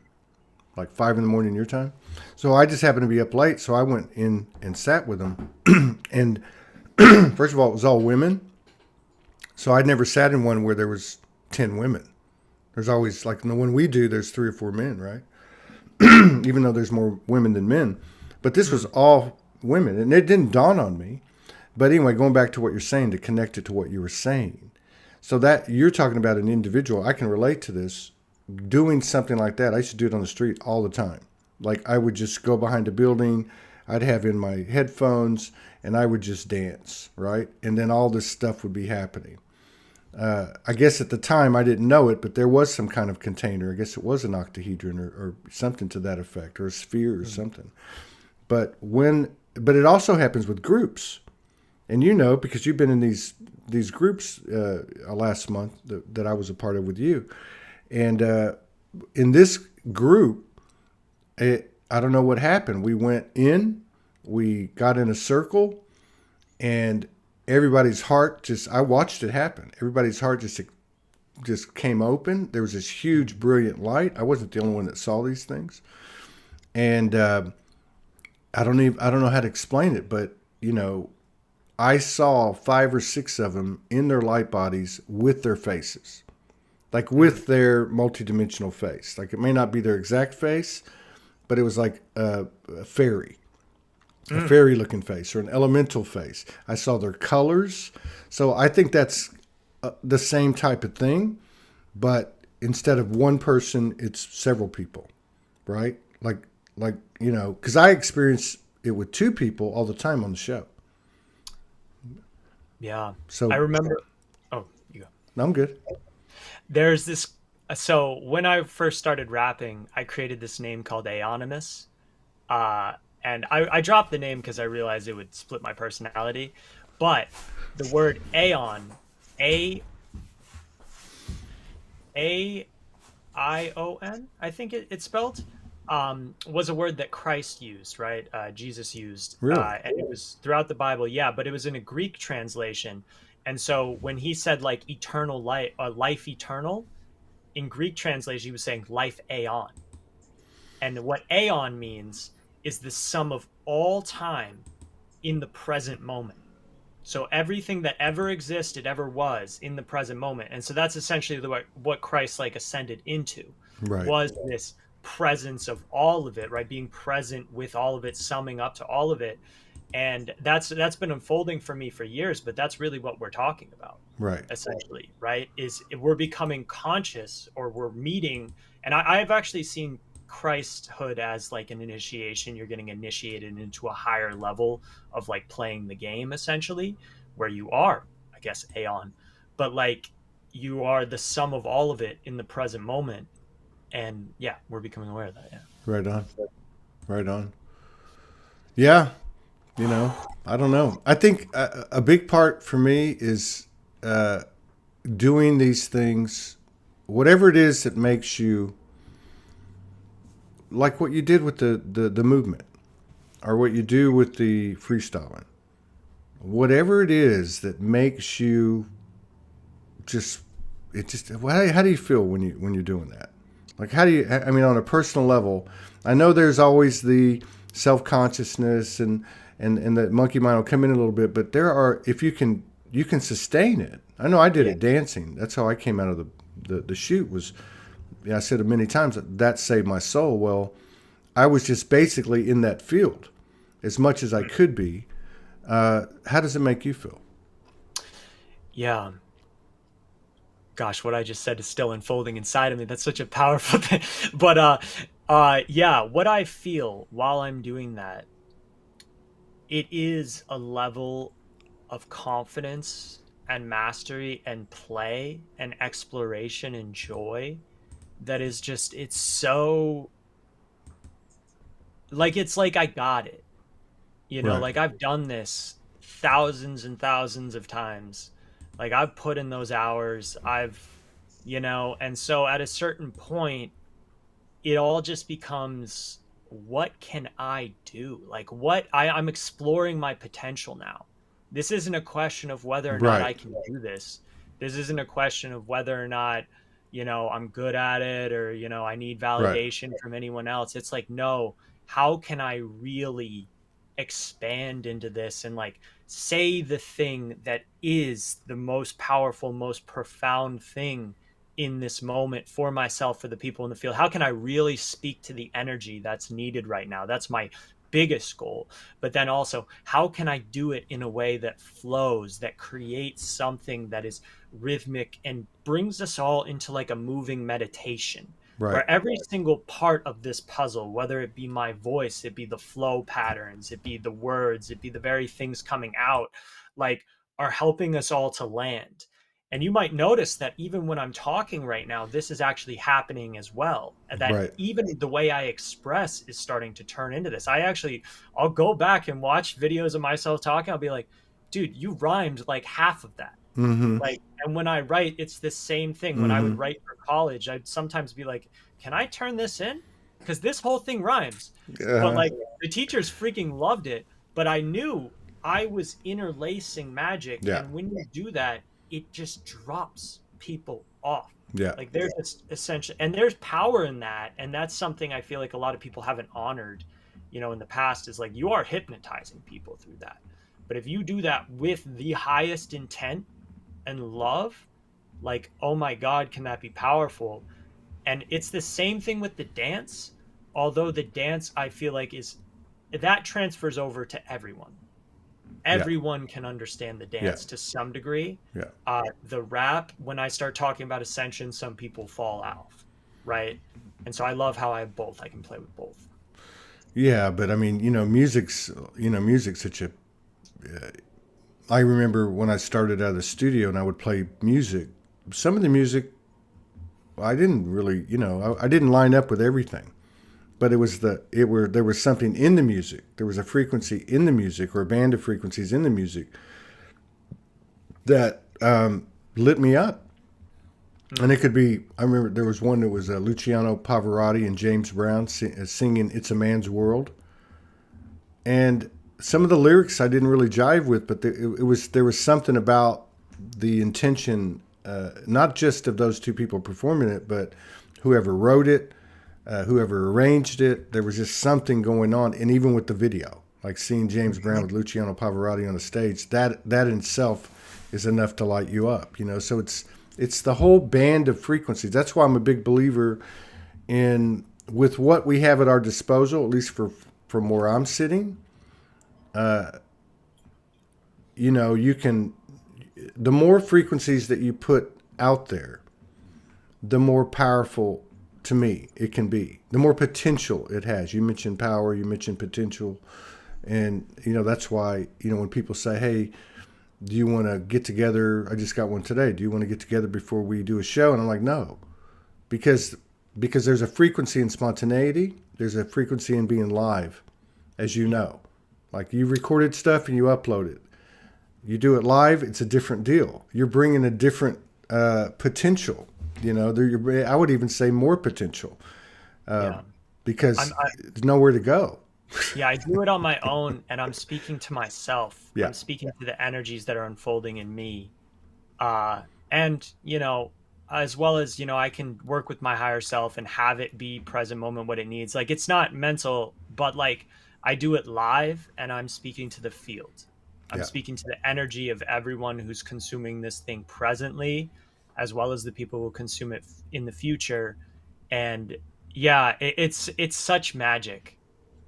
like 5 a.m. your time. So I just happened to be up late, so I went in and sat with them. And first of all, it was all women. So I'd never sat in one where there was 10 women. There's always, like the one we do, there's 3 or 4 men, right? Even though there's more women than men. But this was all women, and it didn't dawn on me. But anyway, going back to what you're saying, to connect it to what you were saying. So that you're talking about an individual, I can relate to this. Doing something like that, I used to do it on the street all the time. Like I would just go behind a building, I'd have in my headphones, and I would just dance, right? And then all this stuff would be happening. I guess at the time I didn't know it, but there was some kind of container. I guess it was an octahedron or something to that effect, or a sphere or something. But it also happens with groups, and because you've been in these groups last month that I was a part of with you, and in this group, I don't know what happened. We went in, we got in a circle, and everybody's heart I watched it happen. Everybody's heart just came open. There was this huge, brilliant light. I wasn't the only one that saw these things, and I don't know how to explain it, but I saw 5 or 6 of them in their light bodies with their faces, like with their multidimensional face. Like it may not be their exact face, but it was like a fairy looking face or an elemental face. I saw their colors. So I think that's the same type of thing, but instead of one person, it's several people, right? Like, because I experience it with 2 people all the time on the show. Yeah. So I remember. Oh, you go. No, I'm good. There's this. So when I first started rapping, I created this name called Anonymous. And I dropped the name because I realized it would split my personality. But the word Aeon, A-I-O-N, I think it's spelled, was a word that Christ used, right? Jesus used. Really? And it was throughout the Bible, yeah, but it was in a Greek translation. And so when he said like eternal life, life eternal, in Greek translation, he was saying life aeon. And what aeon means is the sum of all time in the present moment. So everything that ever existed, ever was in the present moment. And so that's essentially what Christ like ascended into, Right. was this presence of all of it, right? Being present with all of it, summing up to all of it. And that's been unfolding for me for years, but that's really what we're talking about. Right. Essentially, right? Is we're becoming conscious, or we're meeting. And I've actually seen Christhood as like an initiation. You're getting initiated into a higher level of like playing the game, essentially, where you are, I guess, Aeon, but like you are the sum of all of it in the present moment. And yeah, we're becoming aware of that. Yeah. Right on. Right on. Yeah. I don't know. I think a big part for me is doing these things, whatever it is that makes you, like what you did with the movement, or what you do with the freestyling, whatever it is that makes you how do you feel when you're doing that? Like, how do you, I mean, on a personal level, I know there's always the self-consciousness and the monkey mind will come in a little bit, but there are, if you can sustain it. I know I did it dancing. That's how I came out of the shoot was, I said it many times, that saved my soul. Well, I was just basically in that field as much as I could be. How does it make you feel? Yeah. Gosh, what I just said is still unfolding inside of me. That's such a powerful thing. But yeah, what I feel while I'm doing that, it is a level of confidence and mastery and play and exploration and joy that is just, it's so, like, it's like I got it. Right. Like I've done this thousands and thousands of times. Like I've put in those hours, and so at a certain point, it all just becomes, what can I do? Like I'm exploring my potential now. This isn't a question of whether or not I can do this. This isn't a question of whether or not, I'm good at it, or, I need validation from anyone else. It's like, no, how can I really expand into this and like say the thing that is the most powerful, most profound thing in this moment for myself, for the people in the field? How can I really speak to the energy that's needed right now? That's my biggest goal. But then also, how can I do it in a way that flows, that creates something that is rhythmic and brings us all into like a moving meditation, where every single part of this puzzle, whether it be my voice, it be the flow patterns, it be the words, it be the very things coming out, like, are helping us all to land. And you might notice that even when I'm talking right now, this is actually happening as well. And that Right. even the way I express is starting to turn into this. I'll go back and watch videos of myself talking. I'll be like, dude, you rhymed like half of that. Mm-hmm. Like, and when I write, it's the same thing. When I would Mm-hmm. write for college, I'd sometimes be like, can I turn this in? Because this whole thing rhymes. But Uh-huh. like the teachers freaking loved it. But I knew I was interlacing magic. Yeah. And when you do that, it just drops people off. Yeah. Like they're just essentially, and there's power in that. And that's something I feel like a lot of people haven't honored, in the past, is like you are hypnotizing people through that. But if you do that with the highest intent and love, like, oh my God, can that be powerful? And it's the same thing with the dance, although the dance I feel like is that transfers over to everyone. Yeah. Everyone can understand the dance to some degree. Yeah. The rap, when I start talking about ascension, some people fall off, right? And so I love how I have both. I can play with both. Yeah, but I mean, music's such a. I remember when I started out of the studio and I would play music. Some of the music, I didn't really, I didn't line up with everything, but there was something in the music. There was a frequency in the music, or a band of frequencies in the music that lit me up. And it could be, I remember there was one that was Luciano Pavarotti and James Brown singing "It's a Man's World," and some of the lyrics I didn't really jive with, but there was something about the intention, not just of those two people performing it, but whoever wrote it, whoever arranged it. There was just something going on, and even with the video, like seeing James Brown with Luciano Pavarotti on the stage, that in itself is enough to light you up. So it's the whole band of frequencies. That's why I'm a big believer in, with what we have at our disposal, at least from where I'm sitting. You can, the more frequencies that you put out there, the more powerful, to me, it can be. The more potential it has. You mentioned power, you mentioned potential. And, that's why, when people say, hey, do you want to get together? I just got one today. Do you want to get together before we do a show? And I'm like, no, because there's a frequency in spontaneity. There's a frequency in being live, as you know. Like, you recorded stuff and you upload it. You do it live, it's a different deal. You're bringing a different potential. I would even say more potential, because there's nowhere to go. Yeah, I do it on my own, and I'm speaking to myself. Yeah. I'm speaking to the energies that are unfolding in me. And, as well as, I can work with my higher self and have it be present moment what it needs. Like, it's not mental, but like I do it live, and I'm speaking to the field. I'm speaking to the energy of everyone who's consuming this thing presently, as well as the people who will consume it in the future. And yeah, it's such magic.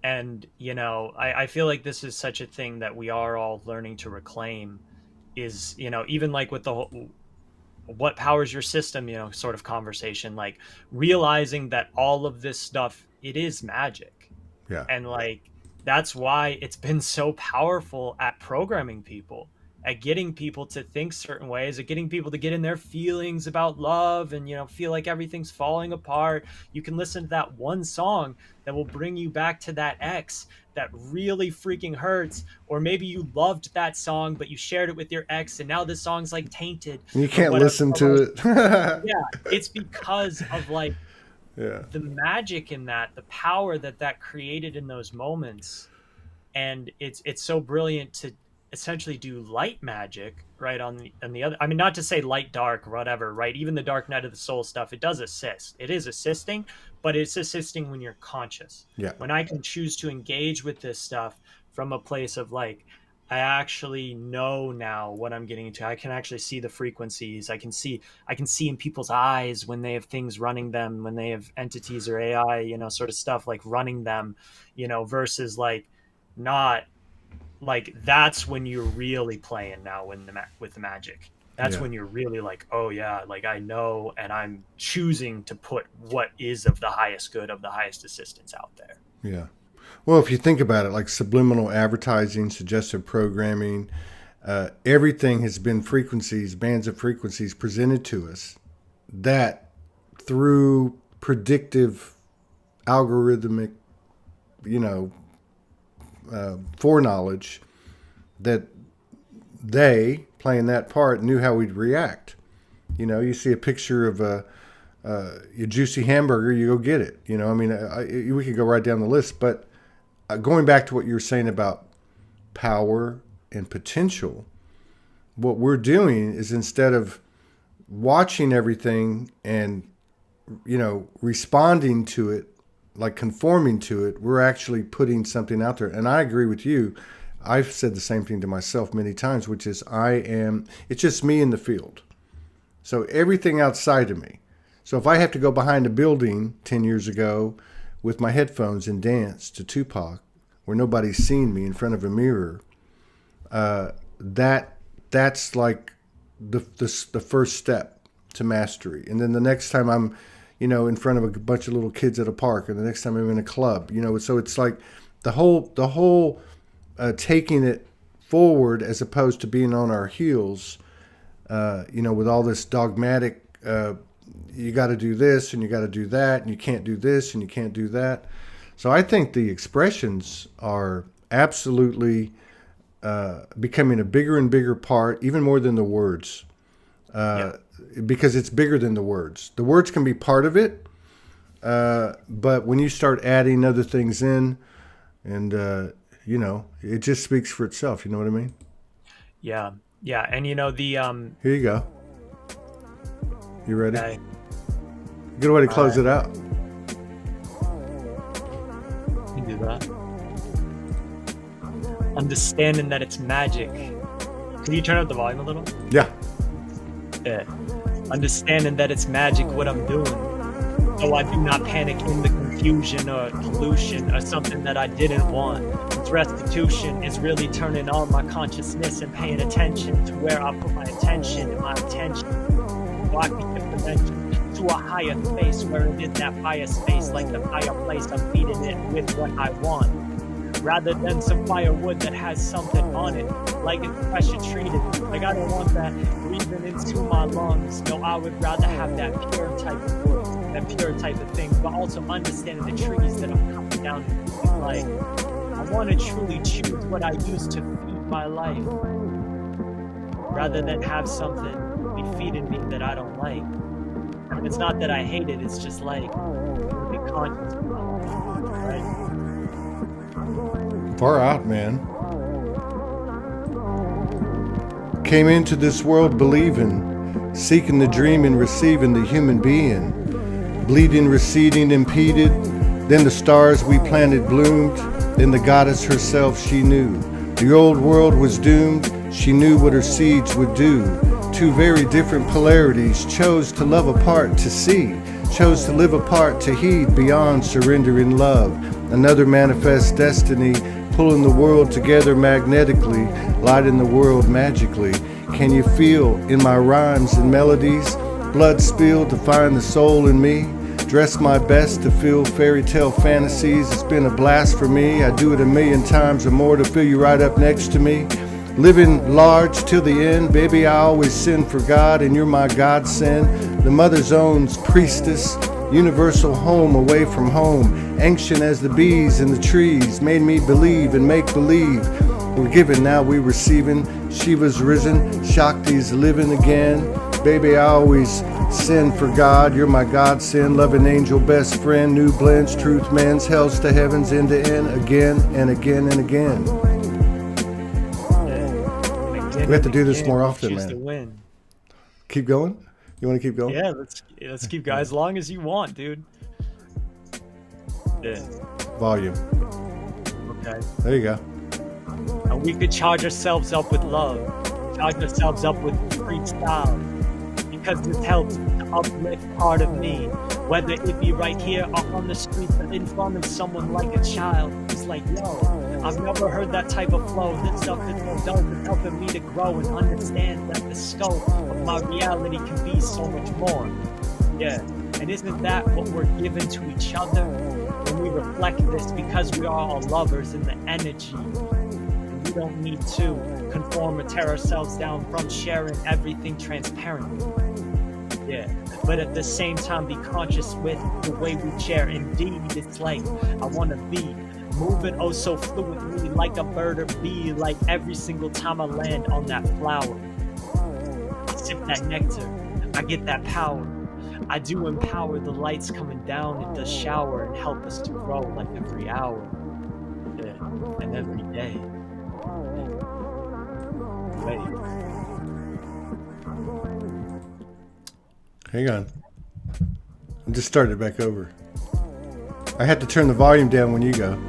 And, I feel like this is such a thing that we are all learning to reclaim, is, even like with the whole, what powers your system, sort of conversation, like realizing that all of this stuff, it is magic. Yeah. And like, that's why it's been so powerful at programming people, at getting people to think certain ways, at getting people to get in their feelings about love and, feel like everything's falling apart. You can listen to that one song that will bring you back to that ex that really freaking hurts. Or maybe you loved that song, but you shared it with your ex, and now this song's like tainted. You can't listen to it. Yeah, it's because of like the magic in that, the power that created in those moments. And it's so brilliant to essentially do light magic, right? On the other, I mean, not to say light, dark, whatever, right? Even the dark night of the soul stuff, it does assist. It is assisting, but it's assisting when you're conscious. Yeah. When I can choose to engage with this stuff from a place of like, I actually know now what I'm getting into. I can actually see the frequencies. I can see in people's eyes when they have things running them, when they have entities or AI, sort of stuff like running them, versus like not. Like, that's when you're really playing now with the magic. That's when you're really like, oh yeah, like I know, and I'm choosing to put what is of the highest good, of the highest assistance out there. Yeah. Well, if you think about it, like subliminal advertising, suggestive programming, everything has been frequencies, bands of frequencies presented to us that through predictive algorithmic, foreknowledge, that they, playing that part, knew how we'd react. You see a picture of a juicy hamburger, you go get it. We could go right down the list. But going back to what you were saying about power and potential, what we're doing is, instead of watching everything and, responding to it, like conforming to it, we're actually putting something out there. And I agree with you. I've said the same thing to myself many times, which is it's just me in the field. So everything outside of me. So if I have to go behind a building 10 years ago with my headphones and dance to Tupac, where nobody's seen me in front of a mirror, that's like the first step to mastery. And then the next time I'm, in front of a bunch of little kids at a park, and the next time I'm in a club, so it's like the whole taking it forward, as opposed to being on our heels, with all this dogmatic, you got to do this and you got to do that, and you can't do this and you can't do that. So I think the expressions are absolutely becoming a bigger and bigger part, even more than the words, because it's bigger than the words. The words can be part of it, but when you start adding other things in, and it just speaks for itself. You know what I mean? Yeah. And the Here you go. You ready? Okay. Good way to close it out. You do that. Understanding that it's magic. Can you turn up the volume a little? Yeah. Yeah. Understanding that it's magic what I'm doing. So I do not panic in the confusion or pollution or something that I didn't want. It's restitution is really turning on my consciousness and paying attention to where I put my attention and my attention. So I can get prevention to a higher space where it is that fire space, like the fireplace, I'm feeding it with what I want. Rather than some firewood that has something on it, like it's pressure treated. Like I don't want that breathing into my lungs. No, I would rather have that pure type of wood, that pure type of thing, but also understanding the trees that I'm cutting down. Like, I want to truly choose what I use to feed my life, rather than have something be feeding me that I don't like. And it's not that I hate it, it's just like, be conscious about it, right? Far out, man. Came into this world believing, seeking the dream and receiving the human being. Bleeding, receding, impeded. Then the stars we planted bloomed. Then the goddess herself she knew. The old world was doomed. She knew what her seeds would do. Two very different polarities chose to love apart to see. Chose to live apart to heed beyond surrendering love. Another manifest destiny, pulling the world together magnetically, lighting the world magically. Can you feel in my rhymes and melodies? Blood spilled to find the soul in me. Dress my best to feel fairy tale fantasies. It's been a blast for me. I do it 1,000,000 times or more to feel you right up next to me. Living large till the end, baby, I always sin for God, and you're my godsend. The mother's own priestess, universal home away from home. Ancient as the bees in the trees, made me believe and make believe. We're giving, now we receiving. Shiva's risen, Shakti's living again. Baby, I always sin for God, you're my godsend. Loving angel, best friend, new blends, truth mends, hells to heavens, end to end, again and again and again. We have to do this more often, man. Keep going? You want to keep going? Yeah, let's keep going as long as you want, dude. Yeah. Volume. Okay. There you go. And we could charge ourselves up with love, charge ourselves up with freestyle, because this helps to uplift part of me. Whether it be right here or on the street, but in front of someone like a child. It's like, yo, I've never heard that type of flow. This stuff is so dope. It's helping me to grow and understand that the scope of my reality can be so much more. Yeah, and isn't that what we're giving to each other when we reflect this? Because we are all lovers in the energy. And we don't need to conform or tear ourselves down from sharing everything transparently. Yeah, but at the same time be conscious with the way we share. Indeed, it's like I want to be moving oh so fluidly like a bird or bee, like every single time I land on that flower. I sip that nectar, I get that power. I do empower the lights coming down in the shower and help us to grow like every hour. Yeah, and every day. Wait. Hang on. I just started it back over. I had to turn the volume down when you go.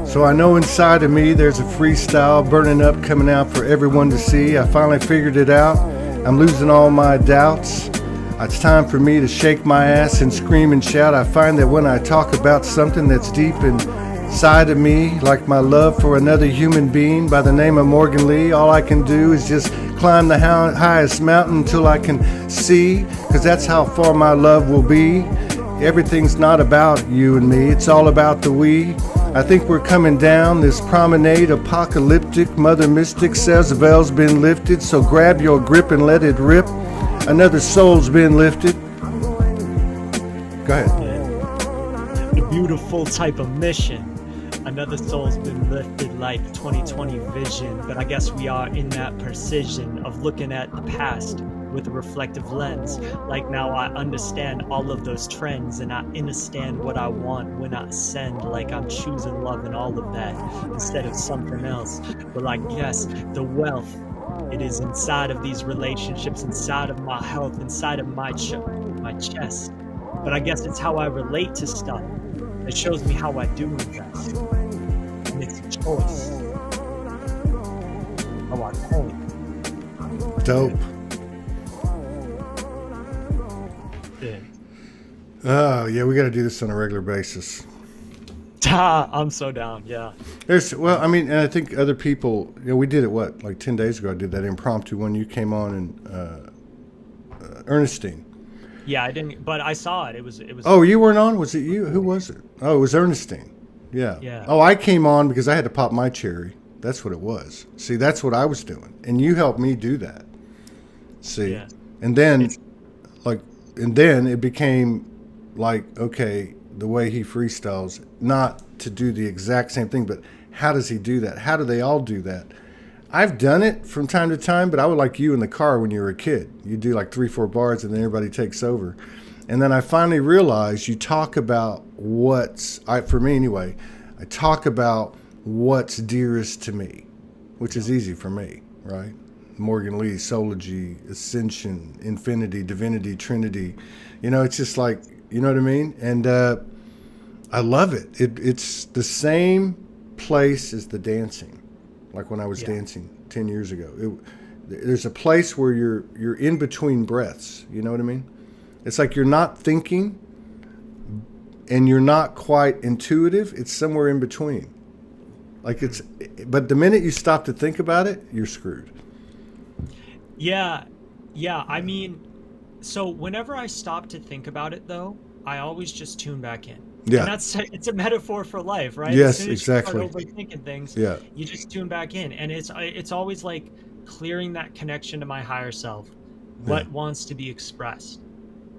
So I know inside of me there's a freestyle burning up, coming out for everyone to see. I finally figured it out. I'm losing all my doubts. It's time for me to shake my ass and scream and shout. I find that when I talk about something that's deep inside of me, like my love for another human being by the name of Morgan Lee, all I can do is just climb the highest mountain until I can see, because that's how far my love will be. Everything's not about you and me, it's all about the we. I think we're coming down this promenade, apocalyptic. Mother Mystic says the veil's been lifted, so grab your grip and let it rip. Another soul's been lifted. Go ahead. A beautiful type of mission. Another soul's been lifted like 2020 vision, but I guess we are in that precision of looking at the past with a reflective lens. Like now I understand all of those trends and I understand what I want when I ascend, like I'm choosing love and all of that instead of something else. But like, yes, the wealth, it is inside of these relationships, inside of my health, inside of my chest. But I guess it's how I relate to stuff. It shows me how I do invest. And it's a choice. How I think. Dope. Yeah. Oh, yeah, we got to do this on a regular basis. I'm so down, yeah. Well, I mean, and I think other people, we did it, like 10 days ago, I did that impromptu one. You came on and Ernestine. Yeah, I didn't, but I saw it. It was. Oh, you weren't on? Was it you? Who was it? Oh, it was Ernestine. Yeah. Yeah. Oh, I came on because I had to pop my cherry. That's what it was. See, that's what I was doing. And you helped me do that. See? Yeah. And then, it became like, okay, the way he freestyles, not to do the exact same thing, but how does he do that? How do they all do that? I've done it from time to time, but I would like you in the car when you were a kid. You do like 3-4 bars and then everybody takes over. And then I finally realized you talk about for me anyway, I talk about what's dearest to me, which is easy for me, right? Morgan Lee, Soulogy, Ascension, Infinity, Divinity, Trinity. It's just like, you know what I mean? And I love it. It's the same place as the dancing. Like when I was dancing 10 years ago. There's a place where you're in between breaths. You know what I mean? It's like you're not thinking and you're not quite intuitive. It's somewhere in between. But the minute you stop to think about it, you're screwed. Yeah. I mean, so whenever I stop to think about it, though, I always just tune back in. Yeah. And it's a metaphor for life, right? Yes, as soon as exactly. You start overthinking things, Yeah. you just tune back in. And it's always like clearing that connection to my higher self. What wants to be expressed.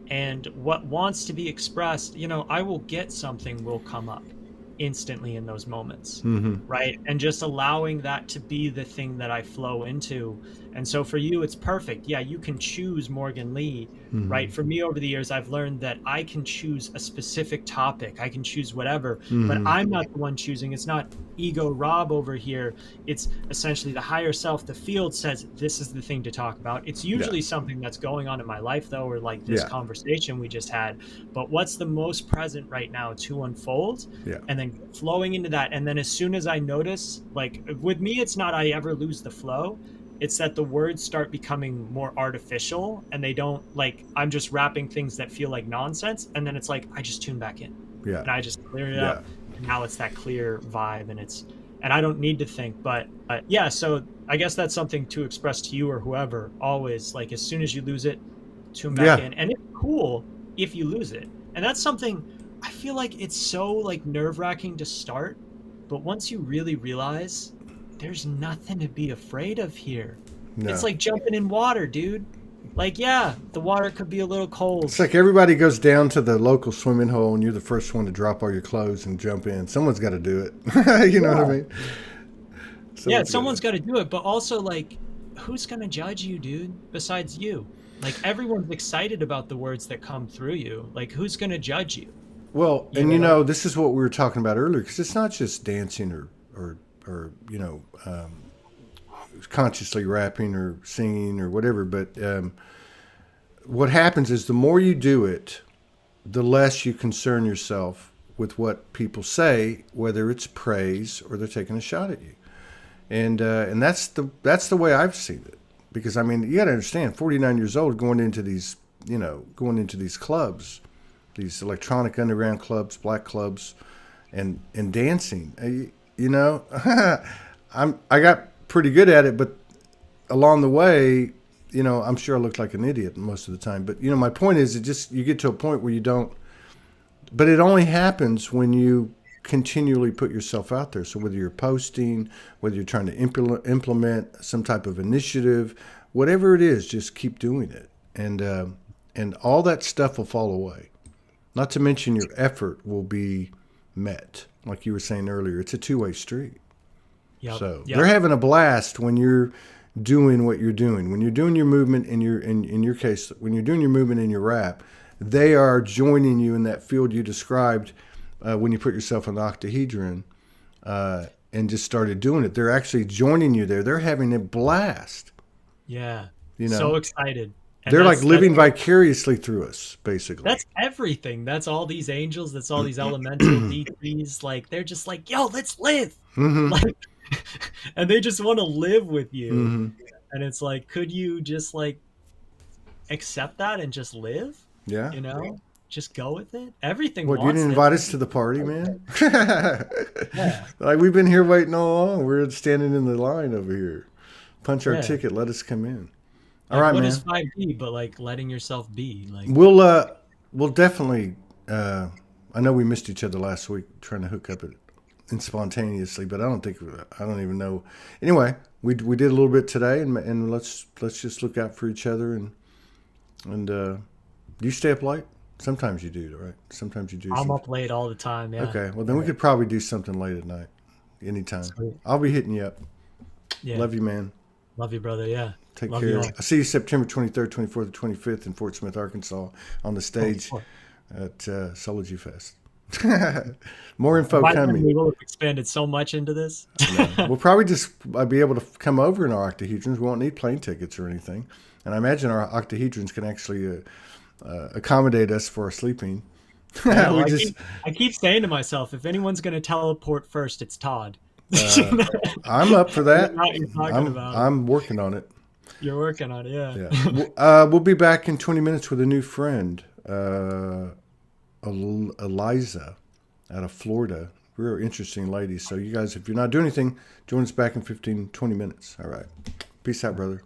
And what wants to be expressed, I will get something will come up instantly in those moments, right? And just allowing that to be the thing that I flow into. And so for you, it's perfect. Yeah, you can choose Morgan Lee, right? For me, over the years, I've learned that I can choose a specific topic. I can choose whatever, but I'm not the one choosing. It's not ego Rob over here. It's essentially the higher self. The field says, this is the thing to talk about. It's usually something that's going on in my life, though, or like this conversation we just had. But what's the most present right now to unfold? And then flowing into that. And then as soon as I notice, like with me, it's not I ever lose the flow. It's that the words start becoming more artificial and they don't I'm just rapping things that feel like nonsense. And then it's like, I just tune back in and I just clear it up. And now it's that clear vibe and I don't need to think, but so I guess that's something to express to you or whoever always, like as soon as you lose it, tune back in. And it's cool if you lose it. And that's something I feel like it's so like nerve wracking to start But once you really realize there's nothing to be afraid of here. No. It's like jumping in water, dude. Like, yeah, the water could be a little cold. It's like everybody goes down to the local swimming hole and you're the first one to drop all your clothes and jump in. Someone's got to do it. You know what I mean? Someone's got to do it. But also, like, who's going to judge you, dude, besides you? Like, everyone's excited about the words that come through you. Like, who's going to judge you? Well, and you know, this is what we were talking about earlier, because it's not just dancing or you know, consciously rapping or singing or whatever, but what happens is the more you do it, the less you concern yourself with what people say, whether it's praise or they're taking a shot at you, and that's the way I've seen it. Because I mean, you got to understand, 49 years old, going into these clubs, these electronic underground clubs, black clubs, and dancing. You know, I got pretty good at it, but along the way, you know, I'm sure I looked like an idiot most of the time. But you know, my point is, you get to a point where you don't. But it only happens when you continually put yourself out there. So whether you're posting, whether you're trying to implement some type of initiative, whatever it is, just keep doing it, and all that stuff will fall away. Not to mention your effort will be met. Like you were saying earlier, it's a two-way street. Yep. So they're having a blast when you're doing what you're doing. When you're doing your movement in your case, when you're doing your movement in your rap, they are joining you in that field you described when you put yourself in the octahedron and just started doing it. They're actually joining you there. They're having a blast. Yeah. You know, so excited. And they're like living vicariously through us, basically. That's everything. That's all these angels. That's all these elemental deities. Like, they're just like, yo, let's live. Mm-hmm. Like, and they just want to live with you. Mm-hmm. And it's like, could you just like accept that and just live? Yeah. You know, just go with it. Everything. What, you didn't invite us to the party, man? Yeah. Like, we've been here waiting all along. We're standing in the line over here. Punch our ticket. Let us come in. All right, what man. is 5D but like letting yourself be? Like, we'll definitely. I know we missed each other last week trying to hook up and spontaneously, but I don't even know. Anyway, we did a little bit today, and let's just look out for each other and do you stay up late? Sometimes you do, right? Sometimes you do. I'm up late all the time. Yeah. Okay, well then we could probably do something late at night, anytime. Sweet. I'll be hitting you up. Yeah. Love you, man. Love you, brother. Yeah. Take Love care. you all. I'll see you September 23rd, 24th, and 25th in Fort Smith, Arkansas, on the stage at Soulogy Fest. More info coming. We will have expanded so much into this. Yeah. We'll probably just be able to come over in our octahedrons. We won't need plane tickets or anything. And I imagine our octahedrons can actually accommodate us for our sleeping. Yeah, I keep saying to myself, if anyone's going to teleport first, it's Todd. I'm up for that. I'm working on it. You're working on it, yeah. Yeah. We'll be back in 20 minutes with a new friend, Eliza, out of Florida. Real interesting lady. So you guys, if you're not doing anything, join us back in 20 minutes. All right. Peace out, brother.